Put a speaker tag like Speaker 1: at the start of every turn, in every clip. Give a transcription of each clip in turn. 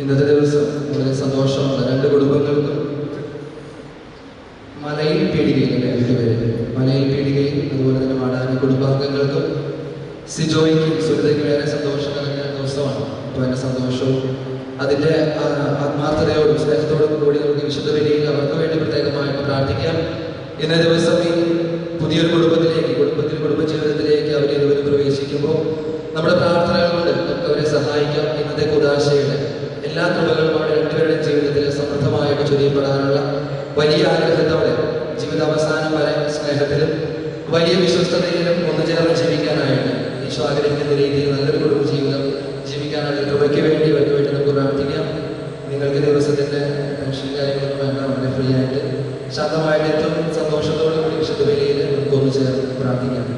Speaker 1: ഇന്നത്തെ ദിവസം വളരെ സന്തോഷമുള്ള രണ്ട് കുടുംബങ്ങൾക്കും മലയിൽ പീടികയിൽ രണ്ടുപേര് മലയിൽ പീടികയിൽ അതുപോലെ തന്നെ മാടാനി കുടുംബാംഗങ്ങൾക്കും സിജോയ്ക്കും സുനിതയ്ക്കും ഏറെ സന്തോഷം നിറഞ്ഞ ദിവസമാണ്. അപ്പോൾ എൻ്റെ സന്തോഷവും അതിൻ്റെ ആത്മാർത്ഥതയോടും സ്നേഹത്തോടും കൂടി നമുക്ക് വിശുദ്ധ ബലിയിൽ അവർക്ക് വേണ്ടി പ്രത്യേകമായിട്ട് പ്രാർത്ഥിക്കാം. ഇന്നേ ദിവസം ഈ പുതിയൊരു കുടുംബജീവിതത്തിലേക്ക് അവർ ഇരുവരും പ്രവേശിക്കുമ്പോൾ നമ്മുടെ പ്രാർത്ഥനകൾ കൊണ്ട് നമുക്ക് അവരെ സഹായിക്കാം. ഇന്നത്തെ കുദാശയുടെ എല്ലാ തുറകളും അവിടെ രണ്ടുപേരുടെ ജീവിതത്തിൽ സമൃദ്ധമായിട്ട് ചൊരിയപ്പെടാനുള്ള വലിയ ആഗ്രഹത്തോടെ ജീവിതാവസാനം വരെ സ്നേഹത്തിലും വലിയ വിശ്വസ്തതയിലും ഒന്നുചേർന്ന് ജീവിക്കാനായിട്ട് ഈശോ ആഗ്രഹിക്കുന്ന രീതിയിൽ നല്ലൊരു കുടുംബ ജീവിതം ജീവിക്കാനുള്ള കൃപയ്ക്ക് വേണ്ടി അവർക്ക് വേണ്ടി നമുക്ക് പ്രാർത്ഥിക്കാം. നിങ്ങൾക്ക് ദിവസത്തിൻ്റെ ടെൻഷൻ കാര്യങ്ങളൊന്നും വേണ്ട, വളരെ ഫ്രീ ആയിട്ട് ശാന്തമായിട്ട് ഏറ്റവും സന്തോഷത്തോടു കൂടി വിശുദ്ധ ബലിയിൽ നമുക്ക് ഒന്ന് ചേർന്ന് പ്രാർത്ഥിക്കാം.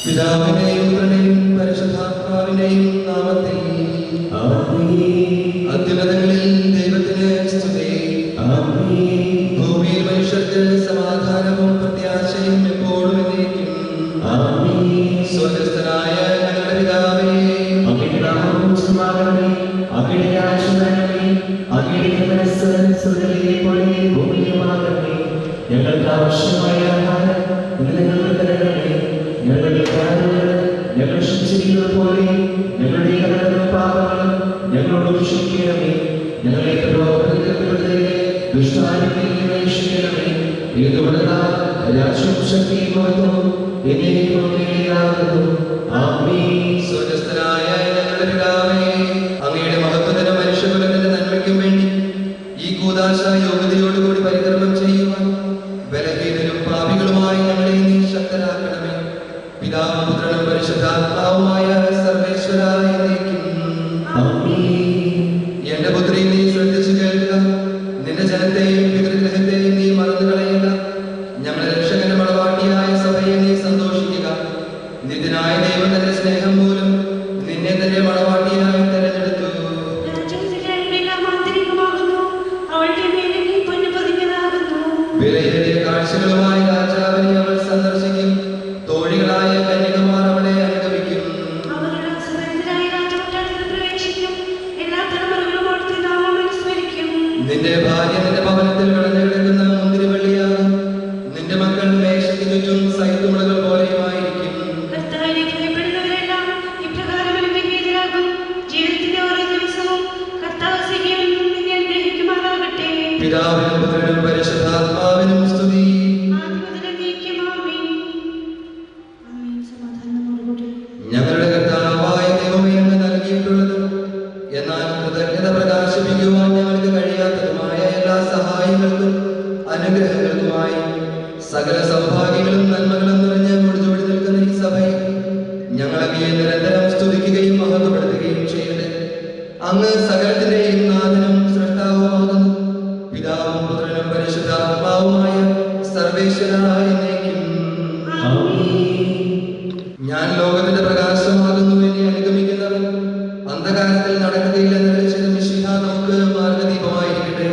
Speaker 1: പിതാവിന്റെയും പുത്രന്റെയും പരിശുദ്ധാത്മാവിന്റെയും നാമത്തിൽ അത്യുന്നതങ്ങളിൽ ദൈവത്തിന് സ്തുതി. ഭൂമിയിൽ മനുഷ്യർക്ക് സമാധാനവും പ്രത്യാശയും എപ്പോഴും എന്നേക്കും. സ്വർഗ്ഗസ്ഥനായ ഞങ്ങളുടെ പിതാവേ, അങ്ങയുടെ നാമം പൂജിതമാകണമേ, അങ്ങയുടെ രാജ്യം വരണമേ, അങ്ങയുടെ മനസ്സ് സ്വർഗ്ഗത്തിലെ പോലെ ഭൂമിയിലുമാകണമേ. ഞങ്ങൾക്ക് ആവശ്യമായ ആഹാരം ഇന്ന് ഞങ്ങൾക്ക് തരണമേ. ഞങ്ങൾ ക്ഷമിച്ചിരിക്കുന്നത് പോലെ ഞങ്ങളുടെ കടങ്ങളും പാപങ്ങളും ഞങ്ങളോട് ക്ഷമിക്കണമേ. ഞങ്ങളെ ദുഷ്ടാരൂപിക്കണമേ. രാജ്യവും ശക്തിയും മഹത്വവും എന്നേക്കുമാകുന്നു. ആമേൻ. സ്വർഗ്ഗസ്ഥനായ ഞങ്ങളുടെ പിതാവേ, അങ്ങയുടെ മഹത്വത്തിനും മനുഷ്യകുലത്തിന്റെ നന്മയ്ക്കും വേണ്ടി ഈ കൂദാശ യോഗ്യതയോടുകൂടി പരികർമ്മം ചെയ്യുവാൻ ബലഹീനരും പാപികളുമായി ഞങ്ങളെ നീ ശക്തരാക്കണമേ. പിതാവും പുത്രനും പരിശുദ്ധാത്മാവുമായ സർവേശ്വരായ എന്നേക്കും. എന്റെ പുത്രി, നീ ശ്രദ്ധിച്ചു കേൾക്കുക. നിന്റെ ജനത്തെയും പിതൃഗ്രഹത്തെയും നീ മറന്നു കളയുക. ഞങ്ങളുടെ രക്ഷകന്റെ മണവാട്ടിയായ സഭയെ നീ സന്തോഷിക്കുക. നിത്യനായ ദൈവം തന്റെ സ്നേഹം മൂലം നിന്നെ തന്റെ മണവാട്ടിയായി തെരഞ്ഞെടുത്തു. വിലയേറിയ കാഴ്ചകളുമായി രാജാവിനെ അവൾ സന്ദർശിക്കും. തോഴികളായ കന്യകമാർ അവളെ അനുഗമിക്കും. നിന്റെ ഭാര്യ നിന്റെ ഭവനത്തിൽ വിളഞ്ഞു കിടക്കുന്ന മുന്തിരിവള്ളിയാകും. നിന്റെ മക്കൾ മേശയ്ക്ക് ചുറ്റും സൈത്തുമുളകൾ പോലെയുമായിരിക്കും. പിതാവിനും പുത്രനും പരിശുദ്ധാത്മാവിനും സ്തുതി. ഞങ്ങളുടെ കർത്താവായ ദൈവമേ, അങ്ങ് നൽകിയിട്ടുള്ളതും എന്നാൽ കൃതജ്ഞത പ്രകാശിപ്പിക്കുവാൻ ഞങ്ങൾക്ക് കഴിയാത്തതുമായ എല്ലാ സഹായങ്ങൾക്കും അനുഗ്രഹങ്ങൾക്കുമായി സകല സൗഭാഗ്യങ്ങളും നന്മകളും നിറഞ്ഞ് മുടിചൂടി നിൽക്കുന്ന ഈ സഭയിൽ ഞങ്ങളങ്ങയെ നിരന്തരം സ്തുതിക്കുകയും മഹത്വപ്പെടുത്തുകയും ചെയ്യട്ടെ. അങ്ങ് സകലത്തിന്റെയും നാഥനും സൃഷ്ടാവുമാകുന്നു. പിതാവും പുത്രനും പരിശുദ്ധാത്മാവുമായ സർവേശ്വരായ എന്നേക്കും. ഞാൻ ലോകത്തിന്റെ പ്രകാശമാകുന്നു. എന്നെ അനുഗമിക്കുന്നവൻ അന്ധകാരത്തിൽ നടക്കുകയില്ലെന്ന് വിളിച്ചത് മിശിഹ നമുക്ക് മാർഗദീപമായിരിക്കട്ടെ.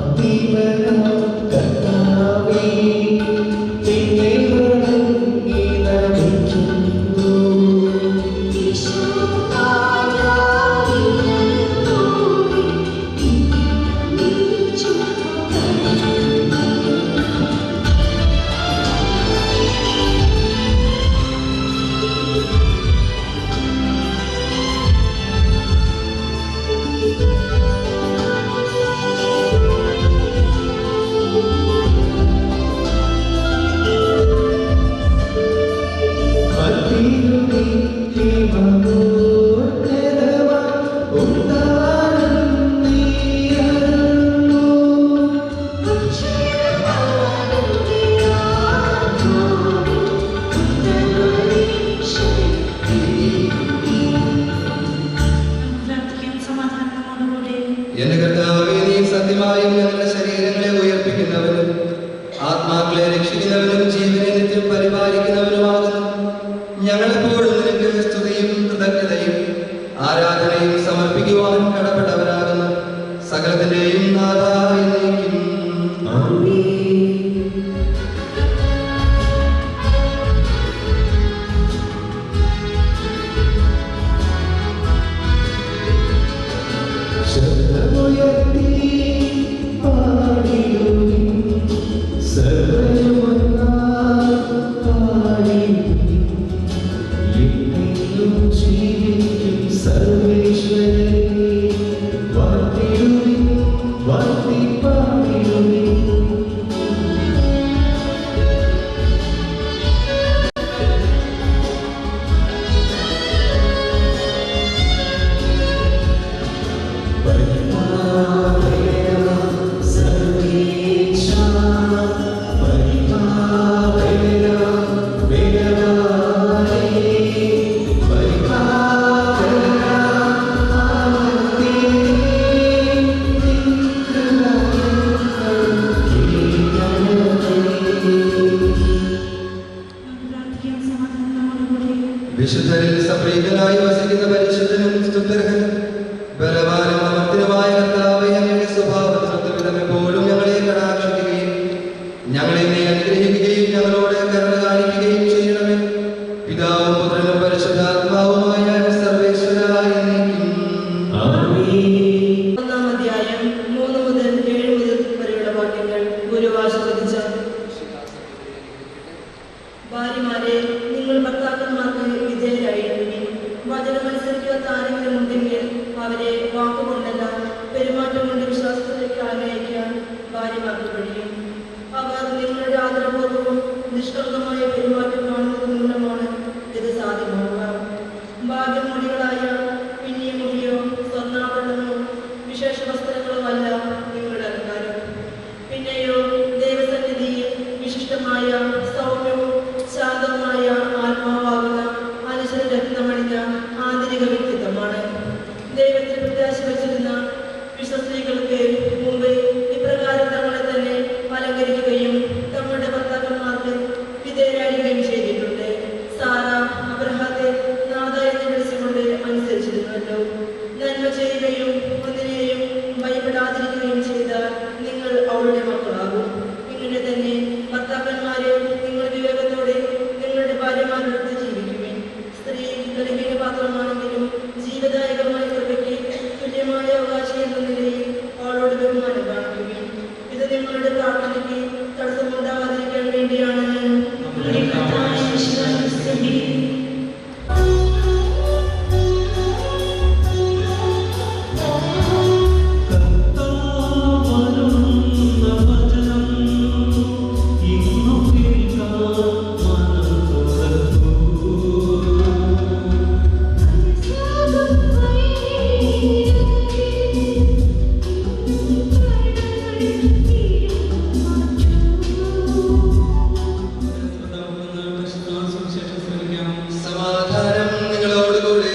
Speaker 2: സർവ്വാധിപനാം കർത്താവേ,
Speaker 1: നാഥാ എന്നേക്കും. വിശുദ്ധരിൽ സംപ്രീതനായി വസിക്കുന്ന പരിശുദ്ധനും സ്തുത്യർഹനും ബലവാനും അമർത്തിനുമായ കർത്താവേ, അങ്ങയുടെ സ്വഭാവത്തിനൊത്തവിധം എപ്പോഴും ഞങ്ങളെ കടാക്ഷിക്കുകയും ഞങ്ങളെ നീ അനുഗ്രഹിക്കുകയും ഞങ്ങളോട് കരുണ കാണിക്കുകയും ചെയ്യണമേ. പിതാവും പുത്രനും പരിശുദ്ധാത്മാവുമായ സർവേശ്വരായ എന്നേക്കും.
Speaker 2: ആമേൻ. 1-ാം അധ്യായം 3 മുതൽ 7 വരെയുള്ള വാക്യങ്ങൾ ഗുരുവാശ്രവദിച്ച ഭാര്യമാരെ, നിങ്ങൾ ഭർത്താക്കന്മാർക്ക് വിധേയരായിരിക്കും. വചനമനുസരിക്കാത്ത ആരെങ്കിലും ഉണ്ടെങ്കിൽ അവരെ വാക്കുകൊണ്ടല്ല പെരുമാറ്റം കൊണ്ട് വിശ്വാസത്തിലേക്ക് ആനയിക്കാൻ ഭാര്യമാർക്ക് കഴിയും. അവർ നിങ്ങളുടെ ആദരപൂർവ്വവും നിഷ്കളങ്കമായ പെരുമാറ്റം കാണുന്നത് മൂലമാണ് ഇത് സാധ്യമാവുക. ഭാഗ്യമൊഴികളായ പിന്നിയ മുടിയോ സ്വർണ്ണാഭരണമോ വിശേഷ വസ്ത്രങ്ങളോ അല്ല നിങ്ങളുടെ അലങ്കാരം. പിന്നെയോ ദൈവസന്നിധിയിൽ വിശിഷ്ടമായ സൗമ്യവും ശാന്തവുമായ ആത്മാവാകുന്ന അനുശര രത്നമണിഞ്ഞ ആന്തരിക വ്യക്തിത്വമാണ്. ദൈവത്തിൽ പ്രത്യാശ വച്ചിരുന്ന വിശ്വസ്ത്രീകൾക്ക് മുമ്പ് ഇപ്രകാരം തങ്ങളെ തന്നെ അലങ്കരിക്കുകയും തങ്ങളുടെ ഭർത്താക്കന്മാർക്ക് വിധേയരാകുകയും ചെയ്തിട്ടുണ്ട്. സാറ അബ്രഹാത്തെ നാഥ എന്ന് വിളിച്ചുകൊണ്ട് അനുസരിച്ചിരുന്നല്ലോ. നന്മ ചെയ്യുകയും ഒന്നിനെയും ഭയപ്പെടാതിരിക്കുകയും ചെയ്താൽ നിങ്ങൾ അവളുടെ മക്കളാകും. ഇങ്ങനെ തന്നെ ഭർത്താക്കന്മാരെ, നിങ്ങൾ വിവേകത്തോടെ നിങ്ങളുടെ ഭാര്യമാരോടൊത്ത് ജീവിക്കുവിൻ. സ്ത്രീ ബലഹീന പാത്രമാണെങ്കിലും ജീവദായകമായ കൃപയ്ക്ക് തുല്യമായ അവകാശം എന്ന നിലയിൽ അവളോട് ബഹുമാനം കാണിക്കുവിൻ. ഇത് നിങ്ങളുടെ പ്രാർത്ഥനയ്ക്ക് തടസ്സമുണ്ടാകാതിരിക്കാൻ വേണ്ടിയാണ്.
Speaker 1: സമാധാനം നിങ്ങളോടുകൂടെ.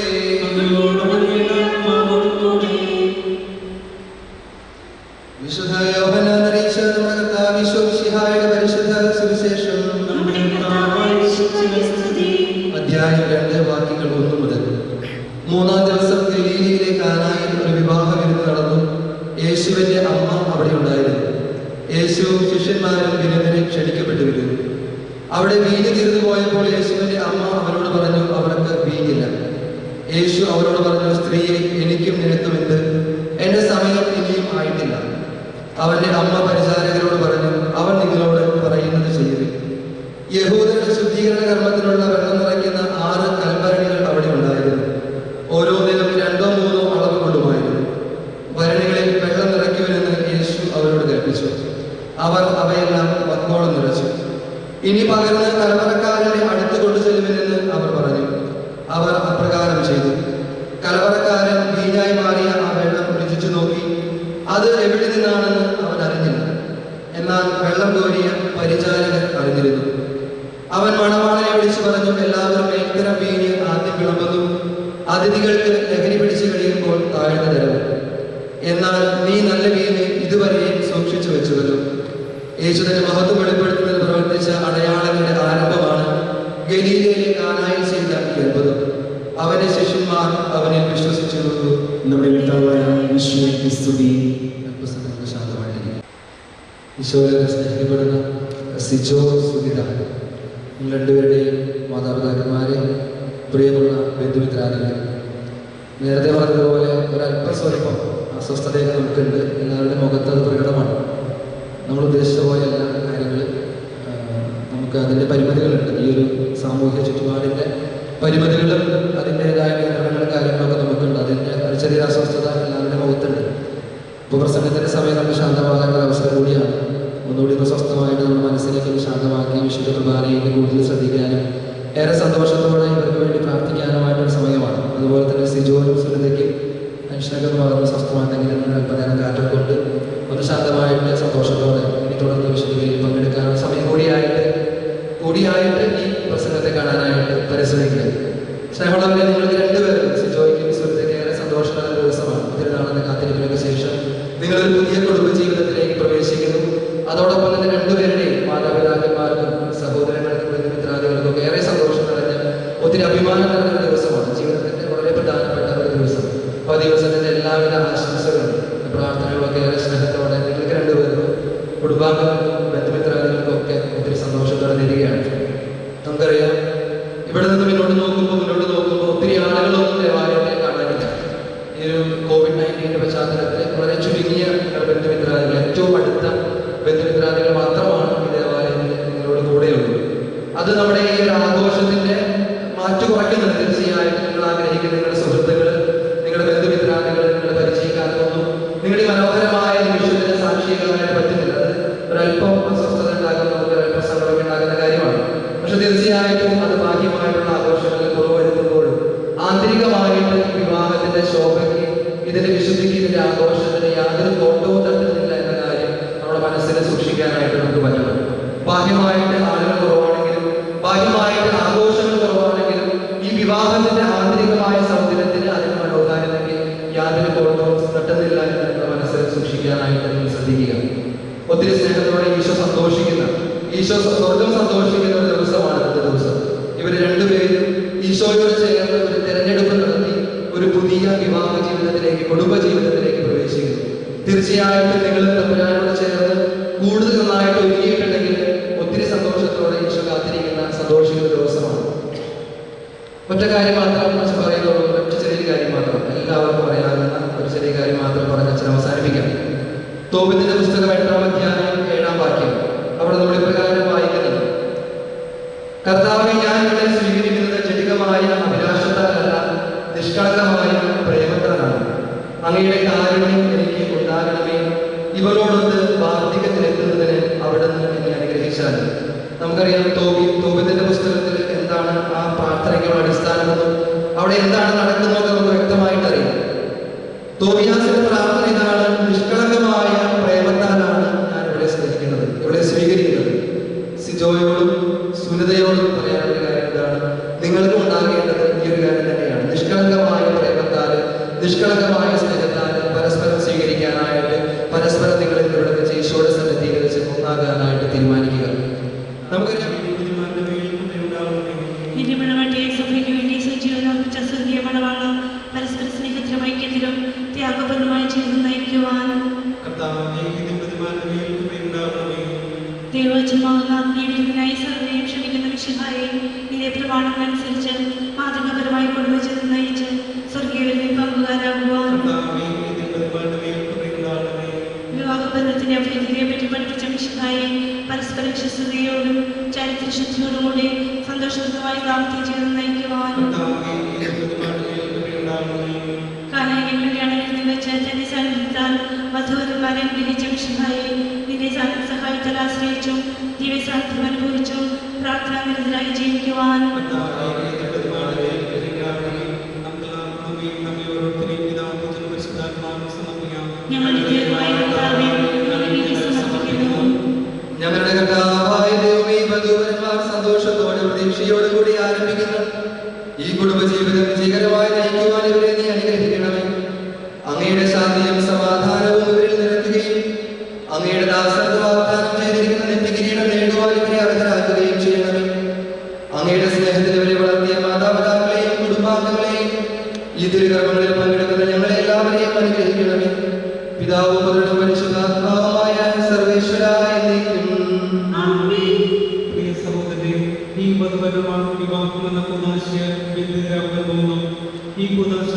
Speaker 1: വിശുദ്ധ യോഹന്നാൻ അറിയിച്ച നമ്മുടെ കർത്താവ് ഈശോ മിശിഹായുടെ പരിശുദ്ധ സുവിശേഷം അധ്യായം 2 വാക്യങ്ങൾ 1 മുതൽ. 3-ാം ദിവസം ഗലീലയിലെ കാനായിൽ ഒരു വിവാഹ വിരുന്ന് നടന്നു. യേശുവിന്റെ അമ്മ അവിടെ ഉണ്ടായിരുന്നു. യേശുവും ശിഷ്യന്മാരും വിരുന്നിന് ക്ഷണിക്കപ്പെട്ടിരുന്നു. അവിടെ വീഞ്ഞ് തീർന്നു പോയപ്പോൾ യേശുവിന്റെ അമ്മ അവരോട് പറഞ്ഞു, അവർക്ക് വീഞ്ഞില്ല. യേശു അവരോട് പറഞ്ഞു, സ്ത്രീയെ, എനിക്കും നിനക്കും എന്ത്? എന്റെ സമയം ഇനിയും ആയിട്ടില്ല. അവന്റെ അമ്മ പരിചാരകരോട് പറഞ്ഞു, അവൻ നിങ്ങളോട് പറയുന്നത് ചെയ്യുവിൻ. യഹൂദരുടെ ശുദ്ധീകരണ കർമ്മത്തിനുള്ള വെള്ളം നിറയ്ക്കുന്ന 6 കൽഭരണികൾ അവിടെ ഉണ്ടായിരുന്നു. ഓരോന്നിലും 2-3 അളവ് കൊള്ളുമായിരുന്നു. ഭരണികളിൽ വെള്ളം നിറയ്ക്കുമെന്ന് യേശു അവരോട് കൽപ്പിച്ചു. അവർ അവയെല്ലാം വക്കോളം നിറച്ചു. ഇനി പകർന്ന് കലവറക്കാരനെ അടുത്ത് കൊണ്ടുചെല്ലുമെന്ന് അവർ പറഞ്ഞു. അവർ അപ്രകാരം ചെയ്തു. കലവറക്കാരൻ വീഞ്ഞായി മാറിയ ആ വെള്ളം രുചിച്ചു നോക്കി. അത് എവിടെ നിന്നാണെന്ന് അവൻ അറിഞ്ഞില്ല. എന്നാൽ വെള്ളം കോരിയ പരിചാരകൻ അറിഞ്ഞിരുന്നു. അവൻ മണവാളനെ വിളിച്ചു പറഞ്ഞു, എല്ലാവരും മേൽത്തരം വീഞ്ഞ് ആദ്യം വിളമ്പുന്നു, അതിഥികൾക്ക് ലഹരി പിടിച്ചു കഴിയുമ്പോൾ താഴ്ന്ന തരവും. എന്നാൽ നീ നല്ല വീഞ്ഞ് ഇതുവരെയും സൂക്ഷിച്ചു വെച്ചുവല്ലോ. യേശു തന്റെ മഹത്വം വെളിപ്പെടുത്തുന്നതിന് പ്രവർത്തിച്ച അടയാളങ്ങളുടെ ആരംഭമാണ് ഗലീലയിലെ കാനായിൽ ചെയ്ത ഈ അത്ഭുതം. അവന്റെ ശിഷ്യന്മാർ അവനിൽ വിശ്വസിച്ചു.
Speaker 3: നമ്മുടെ കർത്താവായ യേശുവേ സ്തുതി.
Speaker 1: അല്പസമയം ഈശോയെ സ്നേഹിക്കപ്പെടുന്ന സിജോ സുഗിത, നിങ്ങൾ രണ്ടുപേരുടെയും മാതാപിതാക്കന്മാരെ, പ്രിയമുള്ള ബന്ധുമിത്രാദികളെ, നേരത്തെ പറഞ്ഞതുപോലെ ഒരല്പസ്വല്പം അസ്വസ്ഥതയൊക്കെ നമുക്കുണ്ട്. എല്ലാവരുടെ മുഖത്ത് അത് പ്രകടമാണ്. നമ്മൾ ഉദ്ദേശിച്ച പോലെ എല്ലാ കാര്യങ്ങൾ നമുക്ക് അതിൻ്റെ പരിമിതികളുണ്ട്. ഈ ഒരു സാമൂഹ്യ ചുറ്റുപാടിൻ്റെ പരിമിതികളും അതിൻ്റെതായ നിയന്ത്രണങ്ങളും കാര്യങ്ങളൊക്കെ നമുക്കുണ്ട്. അതിൻ്റെ ഒരു ചെറിയ അസ്വസ്ഥത എല്ലാവരുടെ മുഖത്തുണ്ട്. ഇപ്പോൾ പ്രസംഗത്തിൻ്റെ സമയം നമുക്ക് ശാന്തമാകാനുള്ള അവസരം കൂടിയാണ്. ഒന്നുകൂടി ഒന്ന് സ്വസ്ഥമായിട്ട് നമ്മുടെ മനസ്സിലേക്ക് ഒന്ന് ശാന്തമാക്കി വിശുദ്ധ കുർബാനയിൽ കൂടുതൽ ശ്രദ്ധിക്കാനും ഏറെ സന്തോഷത്തോടെ ഇവർക്ക് വേണ്ടി പ്രാർത്ഥിക്കാനുമായിട്ടൊരു സമയമാണ്. അതുപോലെ തന്നെ സിജോനും സുനിതയ്ക്കും മനുഷ്യനൊക്കെ വളർന്ന് സ്വസ്ഥമായിട്ടെങ്കിലും അല്പനേരം കാറ്റൊക്കെ കൊണ്ട് ഒന്ന് ശാന്തമായിട്ട് സന്തോഷത്തോടെ ഇനി തുടർന്ന് വിശുദ്ധിയിൽ പങ്കെടുക്കാനുള്ള സമയം കൂടിയായിട്ട് ഈ പ്രസംഗത്തെ കാണാനായിട്ട് പരിശ്രമിക്കുക. സ്നേഹമുള്ളവരെ, നിങ്ങൾക്ക് രണ്ടുപേരും സിജോയ്ക്കും സുനിതയ്ക്കും ഏറെ സന്തോഷമുള്ള ദിവസമാണ്. തിരുനാളിന്റെ കാത്തിരിപ്പിനൊക്കെ ശേഷം നിങ്ങളൊരു പുതിയ കുടുംബജീവിതത്തിലേക്ക് പ്രവേശിക്കുന്നു. അതോടൊപ്പം തന്നെ രണ്ടുപേരുടെയും മാതാപിതാക്കന്മാർക്കും സഹോദരങ്ങൾക്കും ബന്ധുമിത്രാദികൾക്കും ഏറെ സന്തോഷം നിറഞ്ഞ ഒത്തിരി അഭിമാനം നിറഞ്ഞ ദിവസമാണ്. ജീവിതത്തിന്റെ വളരെ പ്രധാനപ്പെട്ട ഒരു ദിവസം. അപ്പോൾ ആ ദിവസത്തിന്റെ എല്ലാവിധ ആശംസകളും പ്രാർത്ഥനകളൊക്കെ ഏറെ സ്നേഹത്തോടെ നിങ്ങൾക്ക് രണ്ടുപേർക്കും കുടുംബാംഗങ്ങൾക്കും ബന്ധുമിത്രാദികൾക്കും ഒക്കെ ഒത്തിരി സന്തോഷത്തോടെ തരികയാണ്. നമുക്കറിയാം, ഇവിടെ നിന്ന് മുന്നോട്ട് നോക്കുമ്പോൾ ഒത്തിരി ആളുകളൊന്നും ദേവാലയത്തെ കാണാനില്ല. ഈ ഒരു COVID-19 പശ്ചാത്തലത്തിൽ വളരെ ചുരുങ്ങിയ ബന്ധുമിത്രാദികൾ, ഏറ്റവും അടുത്ത ബന്ധുമിത്രാദികൾ മാത്രമാണ് ഈ ദേവാലയത്തിൽ നിങ്ങളോട് കൂടെയുള്ളത്. അത് നമ്മുടെ ഈ ഒരു ആഘോഷത്തിന്റെ മാറ്റു കുറയ്ക്കുന്നുണ്ട്. തീർച്ചയായിട്ടും നിങ്ങൾ ആഗ്രഹിക്കുന്ന നിങ്ങളുടെ സുഹൃത്തുക്കൾ, നിങ്ങളുടെ ബന്ധുമിത്രാദികൾ, നിങ്ങളുടെ പരിചയക്കാർക്കൊന്നും നിങ്ങളുടെ മനോഹരമായ നിമിഷത്തിന് സാക്ഷികളായിട്ട് പറ്റുന്നില്ല. അത് ഒരല്പം അസ്വസ്ഥത ഉണ്ടാകുന്ന, നമുക്ക് ഒരല്പം സങ്കടം ഉണ്ടാകുന്ന കാര്യമാണ്. പക്ഷെ തീർച്ചയായിട്ടും അത് ബാഹ്യമായിട്ടുള്ള ആഘോഷങ്ങളിൽ കുറവ് വരുത്തുമ്പോഴും ആന്തരികമായിട്ട് വിവാഹത്തിന്റെ ശോഭയ്ക്ക്, ഇതിന്റെ വിശുദ്ധിക്ക്, ഇതിന്റെ ആഘോഷത്തിന് യാതൊരു കോട്ടവും തട്ടുന്നില്ല എന്ന കാര്യം നമ്മുടെ മനസ്സിൽ സൂക്ഷിക്കാനായിട്ട് നമുക്ക് പറ്റണം. ബാഹ്യമായിട്ട് ആളുകൾ കുറവാണെങ്കിലും, ബാഹ്യമായിട്ട് ആഘോഷങ്ങൾ കുറവാണെങ്കിലും, ഈ വിവാഹത്തിന്റെ ആന്തരികമായ സൗന്ദര്യത്തിന്, അതിന് മനോഹാരിതയ്ക്ക് യാതൊരു കോട്ടവും തട്ടുന്നില്ല എന്ന് നമ്മുടെ മനസ്സിൽ സൂക്ഷിക്കാനായിട്ട് നിങ്ങൾ ശ്രദ്ധിക്കുക. ഒത്തിരി സ്നേഹത്തോടെ ഈശോ സ്വർഗം സന്തോഷിക്കുന്ന ഒരു ദിവസമാണ് ഇന്നത്തെ ദിവസം. ഇവർ രണ്ടുപേരും ഈശോയോട് ചേർന്ന് ഒരു തെരഞ്ഞെടുപ്പ് നടത്തി ഒരു പുതിയ വിവാഹ ജീവിതത്തിലേക്ക്, കുടുംബ ജീവിതത്തിലേക്ക് പ്രവേശിക്കുന്നു. തീർച്ചയായിട്ടും നിങ്ങൾ തമ്പുരാനോട് ചേർന്ന് കൂടുതൽ നന്നായിട്ട് ഒരുങ്ങിയിട്ടുണ്ടെങ്കിൽ ഒത്തിരി സന്തോഷത്തോടെ ഈശോ കാത്തിരിക്കുന്ന സന്തോഷിക്കുന്ന ദിവസമാണ്. ഒറ്റ കാര്യം മാത്രം പറയുന്നുള്ളൂ, ഒറ്റ ചെറിയ കാര്യം മാത്രം, എല്ലാവർക്കും പറയാവുന്ന ഒരു ചെറിയ കാര്യം മാത്രം പറഞ്ഞ് അച്ഛൻ അവസാനിപ്പിക്കാം. തോബിത്തിന്റെ പുസ്തകം 8-ാം അധ്യായം 7-ാം വാക്യം. അവിടെ നമ്മൾ ഇപ്രകാരം വായിക്കുന്നത്: കർത്താവേ, ഞാൻ നിങ്ങളെ സ്വീകരിക്കുന്നത് ജഡികമായ അഭിലാഷത്താലല്ല, നിഷ്കളങ്കമായ പ്രേമത്താലാണ്. അങ്ങയുടെ കാരുണ്യം എനിക്ക് ഉണ്ടാകണമേ. ഇവരോടൊത്ത് വാർദ്ധക്യത്തിലെത്തുന്നതിന് അവിടുന്ന് എന്നെ അനുഗ്രഹിച്ചാൽ. നമുക്കറിയാം, തോബിത്തിന്റെ പുസ്തകത്തിൽ എന്താണ് ആ പ്രാർത്ഥനയ്ക്കുള്ള അടിസ്ഥാനമെന്നും അവിടെ എന്താണ് നടക്കുന്നതെന്ന് നമുക്ക് വ്യക്തമായിട്ട് അറിയാം. തോബിയാസിന്റെ പ്രാർത്ഥന ഇതാണ്: നിഷ്കളങ്കമായ പ്രേമത്താലാണ് ഞാൻ ഇവിടെ സ്നേഹിക്കുന്നത്, ഇവിടെ സ്വീകരിക്കുന്നത്. സിജോയോടും സുനിതയോടും പറയാനുള്ള കാര്യം എന്താണ്? നിങ്ങൾക്ക് ഉണ്ടാകേണ്ടത് ഈ ഒരു കാര്യം തന്നെയാണ്. നിഷ്കളങ്കമായ പ്രേമത്താല്, നിഷ്കളങ്കമായ സ്നേഹത്താല് പരസ്പരം സ്വീകരിക്കാനായിട്ട്, പരസ്പരം നിങ്ങൾ ഇവിടെ വെച്ച് ഈശോയുടെ സന്നിധിയിൽ വെച്ച് ഒന്നാകാനായിട്ട് തീരുമാനിക്കുക. നമുക്കറിയാം,
Speaker 2: പരസ്പര സ്നേഹത്തിലും ഐക്യത്തിലും ത്യാഗപരമായ ജീവിതം നയിക്കുവാൻ ദൈവജന്മാകുന്ന ആത്മീയനായി സർവ്വയും ക്ഷണിക്കുന്ന മിശിഹായെ നിന്റെ പ്രമാണങ്ങൾ അനുസരിച്ച് മാതൃകാപരമായ കുടുംബജീവിതം നയിച്ച് സ്വർഗീയത്തിൽ പങ്കുകാരാകുവാൻ വിവാഹബന്ധത്തിന്റെ അഭ്യർത്ഥിയെ പറ്റി പഠിപ്പിച്ച മിശിഹായെ പരസ്പര വിശ്വസ്തയോടും ചാരിത്രശുദ്ധിയോടും കൂടി സന്തോഷകരമായ ദാമ്പത്യ ജീവിതം നയിക്കുവാൻ കാനായിലെ കല്യാണത്തിൽ വെച്ച് തന്റെ സാന്നിധ്യത്താൽ വധുവരന്മാരെ അനുഗ്രഹിച്ച മിശിഹായെ നിന്റെ സഹായത്താൽ ആശ്രയിച്ചും ദിവ്യസാന്നിധ്യം അനുഭവിച്ചും പ്രാർത്ഥനാ നിരതരായി ജീവിക്കുവാൻ
Speaker 1: ഞങ്ങളുടെ കർത്താവായ ദൈവമേ, വധൂവരന്മാർ സന്തോഷത്തോടെ പ്രതീക്ഷയോടെ കൂടി ആരംഭിക്കുന്ന ഈ കുടുംബജീവിതം വിജയകരമായി നയിക്കുവാൻ ഇവരെ നീ അനുഗ്രഹിക്കണമേ. അങ്ങയുടെ ശാന്തിയും സമാധാനവും ഇവരിൽ നിറയ്ക്കുകയും അങ്ങയുടെ ദാസർക്ക് വാഗ്ദാനം ചെയ്തിരിക്കുന്ന നെറ്റികിരീടം നേടുവാൻ ഇവരെ അർഹരാക്കുകയും ചെയ്യണമേ. അങ്ങയുടെ സ്നേഹത്തിൽ ഇവരെ വളർത്തിയ മാതാപിതാക്കളെയും കുടുംബാംഗങ്ങളെയും ഈ തിരുകർമ്മങ്ങളിൽ പങ്കെടുക്കുന്ന ഞങ്ങളെ എല്ലാവരെയും അനുഗ്രഹിക്കണമേ. പിതാവും പുത്രനും പരിശുദ്ധാത്മാവുമായ സർവേശ്വരായ
Speaker 3: കൂദാശ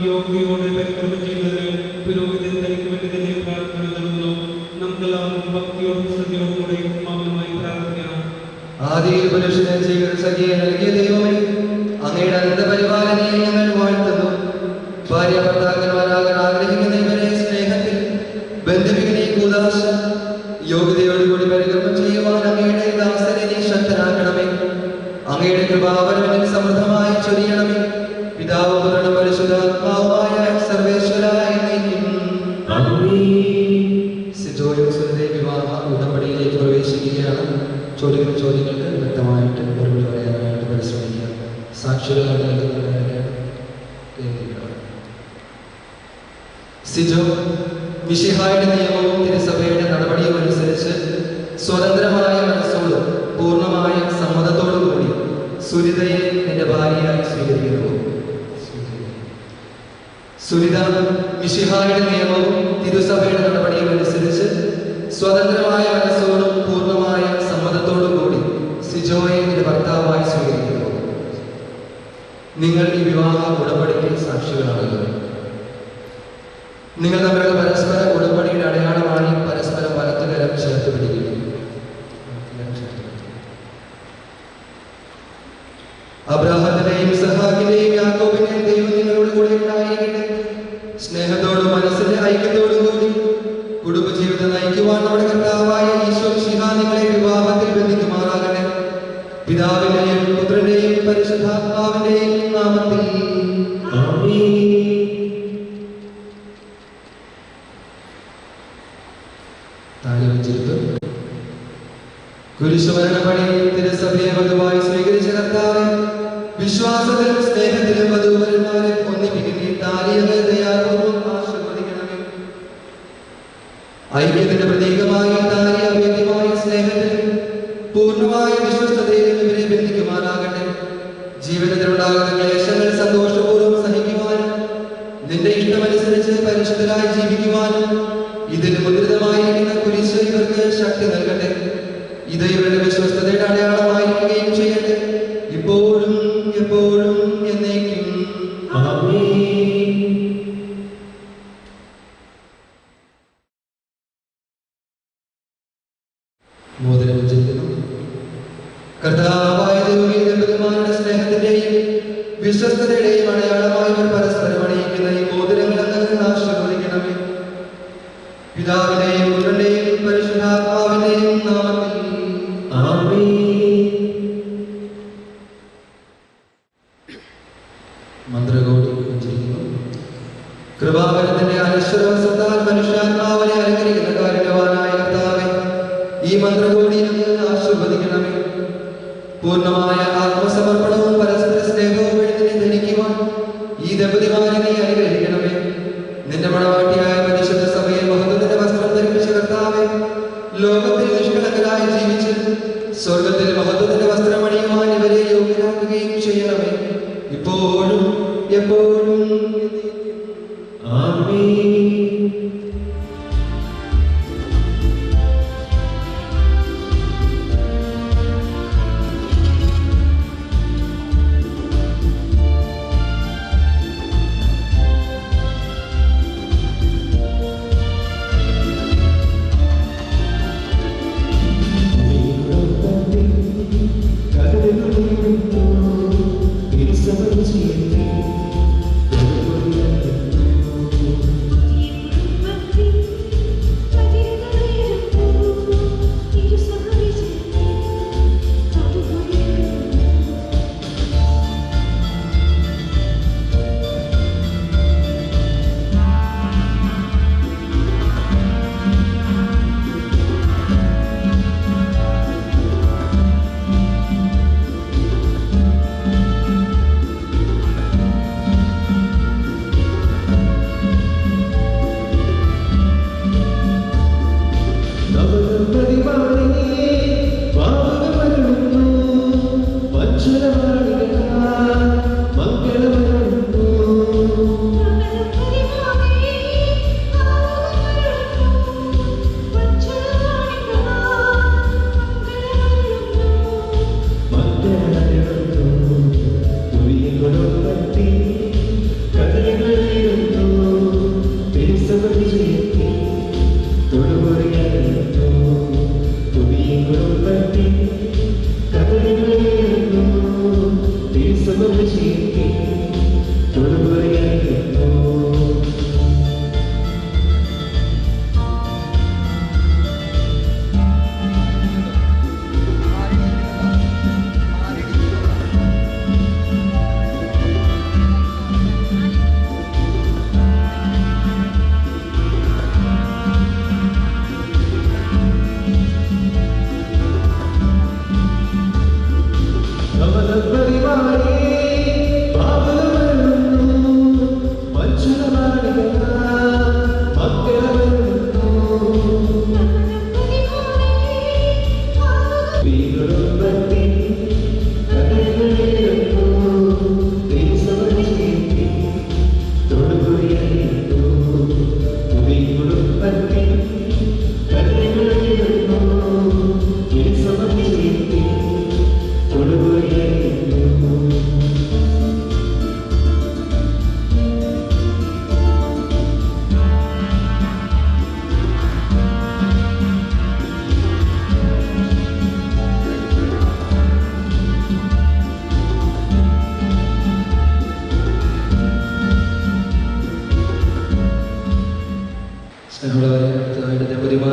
Speaker 3: യോഗ്യയോടെ പരിക്രമം ചെയ്യുന്നതിന് പുരോഹിതൻ തനിക്ക് വേണ്ടി തന്നെ പ്രാർത്ഥന നടന്നു. നമുക്കെല്ലാവരും ഭക്തിയോടും ശ്രദ്ധയോടും കൂടെ മൗനമായി പ്രാർത്ഥിക്കാം.
Speaker 1: ആദിയിൽ പുരുഷനെ സ്വീകരിച്ചകിയെ നൽകിയ ദൈവമേ, അങ്ങയുടെ അനന്തപരിപാലനയെ ഞങ്ങൾ വാഴ്ത്തുന്നു. ഭാര്യ ഭർത്താക്കന്മാരാകാൻ ആഗ്രഹിക്കുന്ന ഇവരെ സ്നേഹത്തിൽ ബന്ധിപ്പിക്കുന്ന ഈ കൂദാശ യോഗ്യതയോടുകൂടി പരിക്രമം ചെയ്യുവാൻ അങ്ങയുടെ ദാസനെ നീ ശക്തനാക്കണമേ. അങ്ങയുടെ കൃപാവരങ്ങളിൽ സമൃദ്ധമായി ചൊരിയണമേ. പിതാവും പുത്രനും പരിശുദ്ധാത്മാവുമായ സർവേശ്വരായ സിജോയും സുരതയും വിവാഹ ഉടമ്പടിയിലേക്ക് പ്രവേശിക്കുകയാണ്. ചോദിക്കുന്ന ചോദ്യങ്ങൾക്ക് വ്യക്തമായിട്ട് മറുപടി പറയാനായിട്ട് പരിശ്രമിക്കുക. സാക്ഷികളായിട്ട് നൽകുന്നവരാണ്. സിജോ മിശിഹായുടെ നിയമവും തിരുസഭയുടെ നടപടിയും അനുസരിച്ച് സ്വതന്ത്രമായ മനസ്സോടും പൂർണ്ണമായ സമ്മതത്തോടും കൂടി സുരിതയെ നിന്റെ ഭാര്യയായി സ്വീകരിക്കുന്നു. സുരിത മിശിഹായുടെ നിയമവും തിരുസഭയുടെ നടപടിയും അനുസരിച്ച് സ്വതന്ത്രമായ മനസ്സോടും പൂർണ്ണമായ സമ്മതത്തോടും കൂടി സിജോയെ നിന്റെ ഭർത്താവായി സ്വീകരിക്കുന്നു. നിങ്ങൾ ഈ വിവാഹ ഉടമ്പടിക്ക് സാക്ഷികളാണല്ലോ. നിങ്ങൾ തമ്മിലുള്ള പരസ്പര ഉടമ്പടിയുടെ അടയാളമായി പരസ്പരം വലത്തുകരം ചേർത്ത് പിടിക്കുന്നു. അബ്രാഹത്തിന്റെയും ഇസഹാക്കിന്റെയും യാക്കോബിന്റെയും ദൈവം നിങ്ങളുടെ കൂടെ ഉണ്ടായിരിക്കട്ടെ. സ്നേഹത്തോടും മനസ്സിന്റെ ഐക്യത്തോടും കൂടി കുടുംബജീവിതം നയിക്കുവാൻ നമ്മുടെ കർത്താവായ ഈശോ മിശിഹാ നിങ്ങളെ വിവാഹത്തിൽ ബന്ധിക്കുമാറാകട്ടെ. പിതാവിന്റെയും പുത്രന്റെയും പരിശുദ്ധാത്മാവിന്റെയും നാമത്തിൽ ആമേൻ. കുരിശുമരണപടി തിരുസഭയെ വധുവായി സ്വീകരിച്ച കർത്താവേ, വിശ്വാസത്തിലും സ്നേഹത്തിലും വധൂവരന്മാരെ ഒന്നിപ്പിക്കുന്ന താലിയെ ദയാപൂർവ്വം ആശീർവദിക്കണമേ. ഐക്യത്തിന്റെ പ്രതീകമായി താലി അഭേദ്യമായ സ്നേഹത്തിലും പൂർണ്ണമായ വിശ്വസ്തതയിലും ഇവരെ ബന്ധിക്കുമാറാകട്ടെ. ജീവിതത്തിലുണ്ടാകുന്ന ക്ലേശങ്ങൾ സന്തോഷപൂർവ്വം സഹിക്കുവാനും നിന്റെ ഇഷ്ടമനുസരിച്ച് പരിശുദ്ധരായി ജീവിക്കുവാനും ഇതിന് മുദ്രിതമായിരിക്കുന്ന കുരിശ് ഇവർക്ക് ശക്തി നൽകട്ടെ. ഇത് ഇവരുടെ വിശ്വസ്തതയുടെ അടയാളമായിരിക്കുകയും ചെയ്യട്ടെ, ഇപ്പോഴും എപ്പോഴും എന്നേക്കും. ആമേൻ. മോതിരം ഉച്ചരിക്കുന്നു. കർത്താവായ ദൈവമേ, ദമ്പതിമാരുടെ സ്നേഹത്തിന്റെയും വിശ്വസ്തതയുടെയും അടയാളമായി ഇവർ പരസ്പരം അണിയിക്കുന്ന ഈ മോതിരങ്ങൾ അങ്ങ് ആശീർവദിക്കണമേ. പിതാവിന്റെയും പുത്രന്റെയും പരിശുദ്ധാത്മാവിന്റെയും നാമത്തിൽ ആമേൻ. മന്ത്രകോടി ഉച്ചരിക്കുന്നു. കൃപാവരത്തിന്റെ അനശ്വരവസത്താൽ മനുഷ്യാത്മാവിനെ അലങ്കരിക്കുന്ന കാരുണ്യവാനായ കർത്താവേ, ഈ മന്ത്രകോടി ആശീർവദിക്കണമേ. പൂർണ്ണമായ ആത്മസമർപ്പണവും പരസ്പര സ്നേഹവും എഴുതി ധരിക്കുവാൻ ഈ ദമ്പതിമാരെ നീ അനുഗ്രഹിക്കണമേ. നിന്റെ മണവാട്ടിയായ പരിശുദ്ധ സഭയെ മഹത്വത്തിന്റെ വസ്ത്രം ധരിപ്പിച്ച കർത്താവേ, ലോകത്തിൽ നിഷ്കളങ്കരായി ജീവിച്ച് സ്വർഗത്തിൽ മഹത്വത്തിന്റെ വസ്ത്രം അണിയുവാൻ ഇവരെ യോഗ്യരാക്കുകയും ചെയ്യണമേ, ഇപ്പോഴും എപ്പോഴും. ആമേൻ.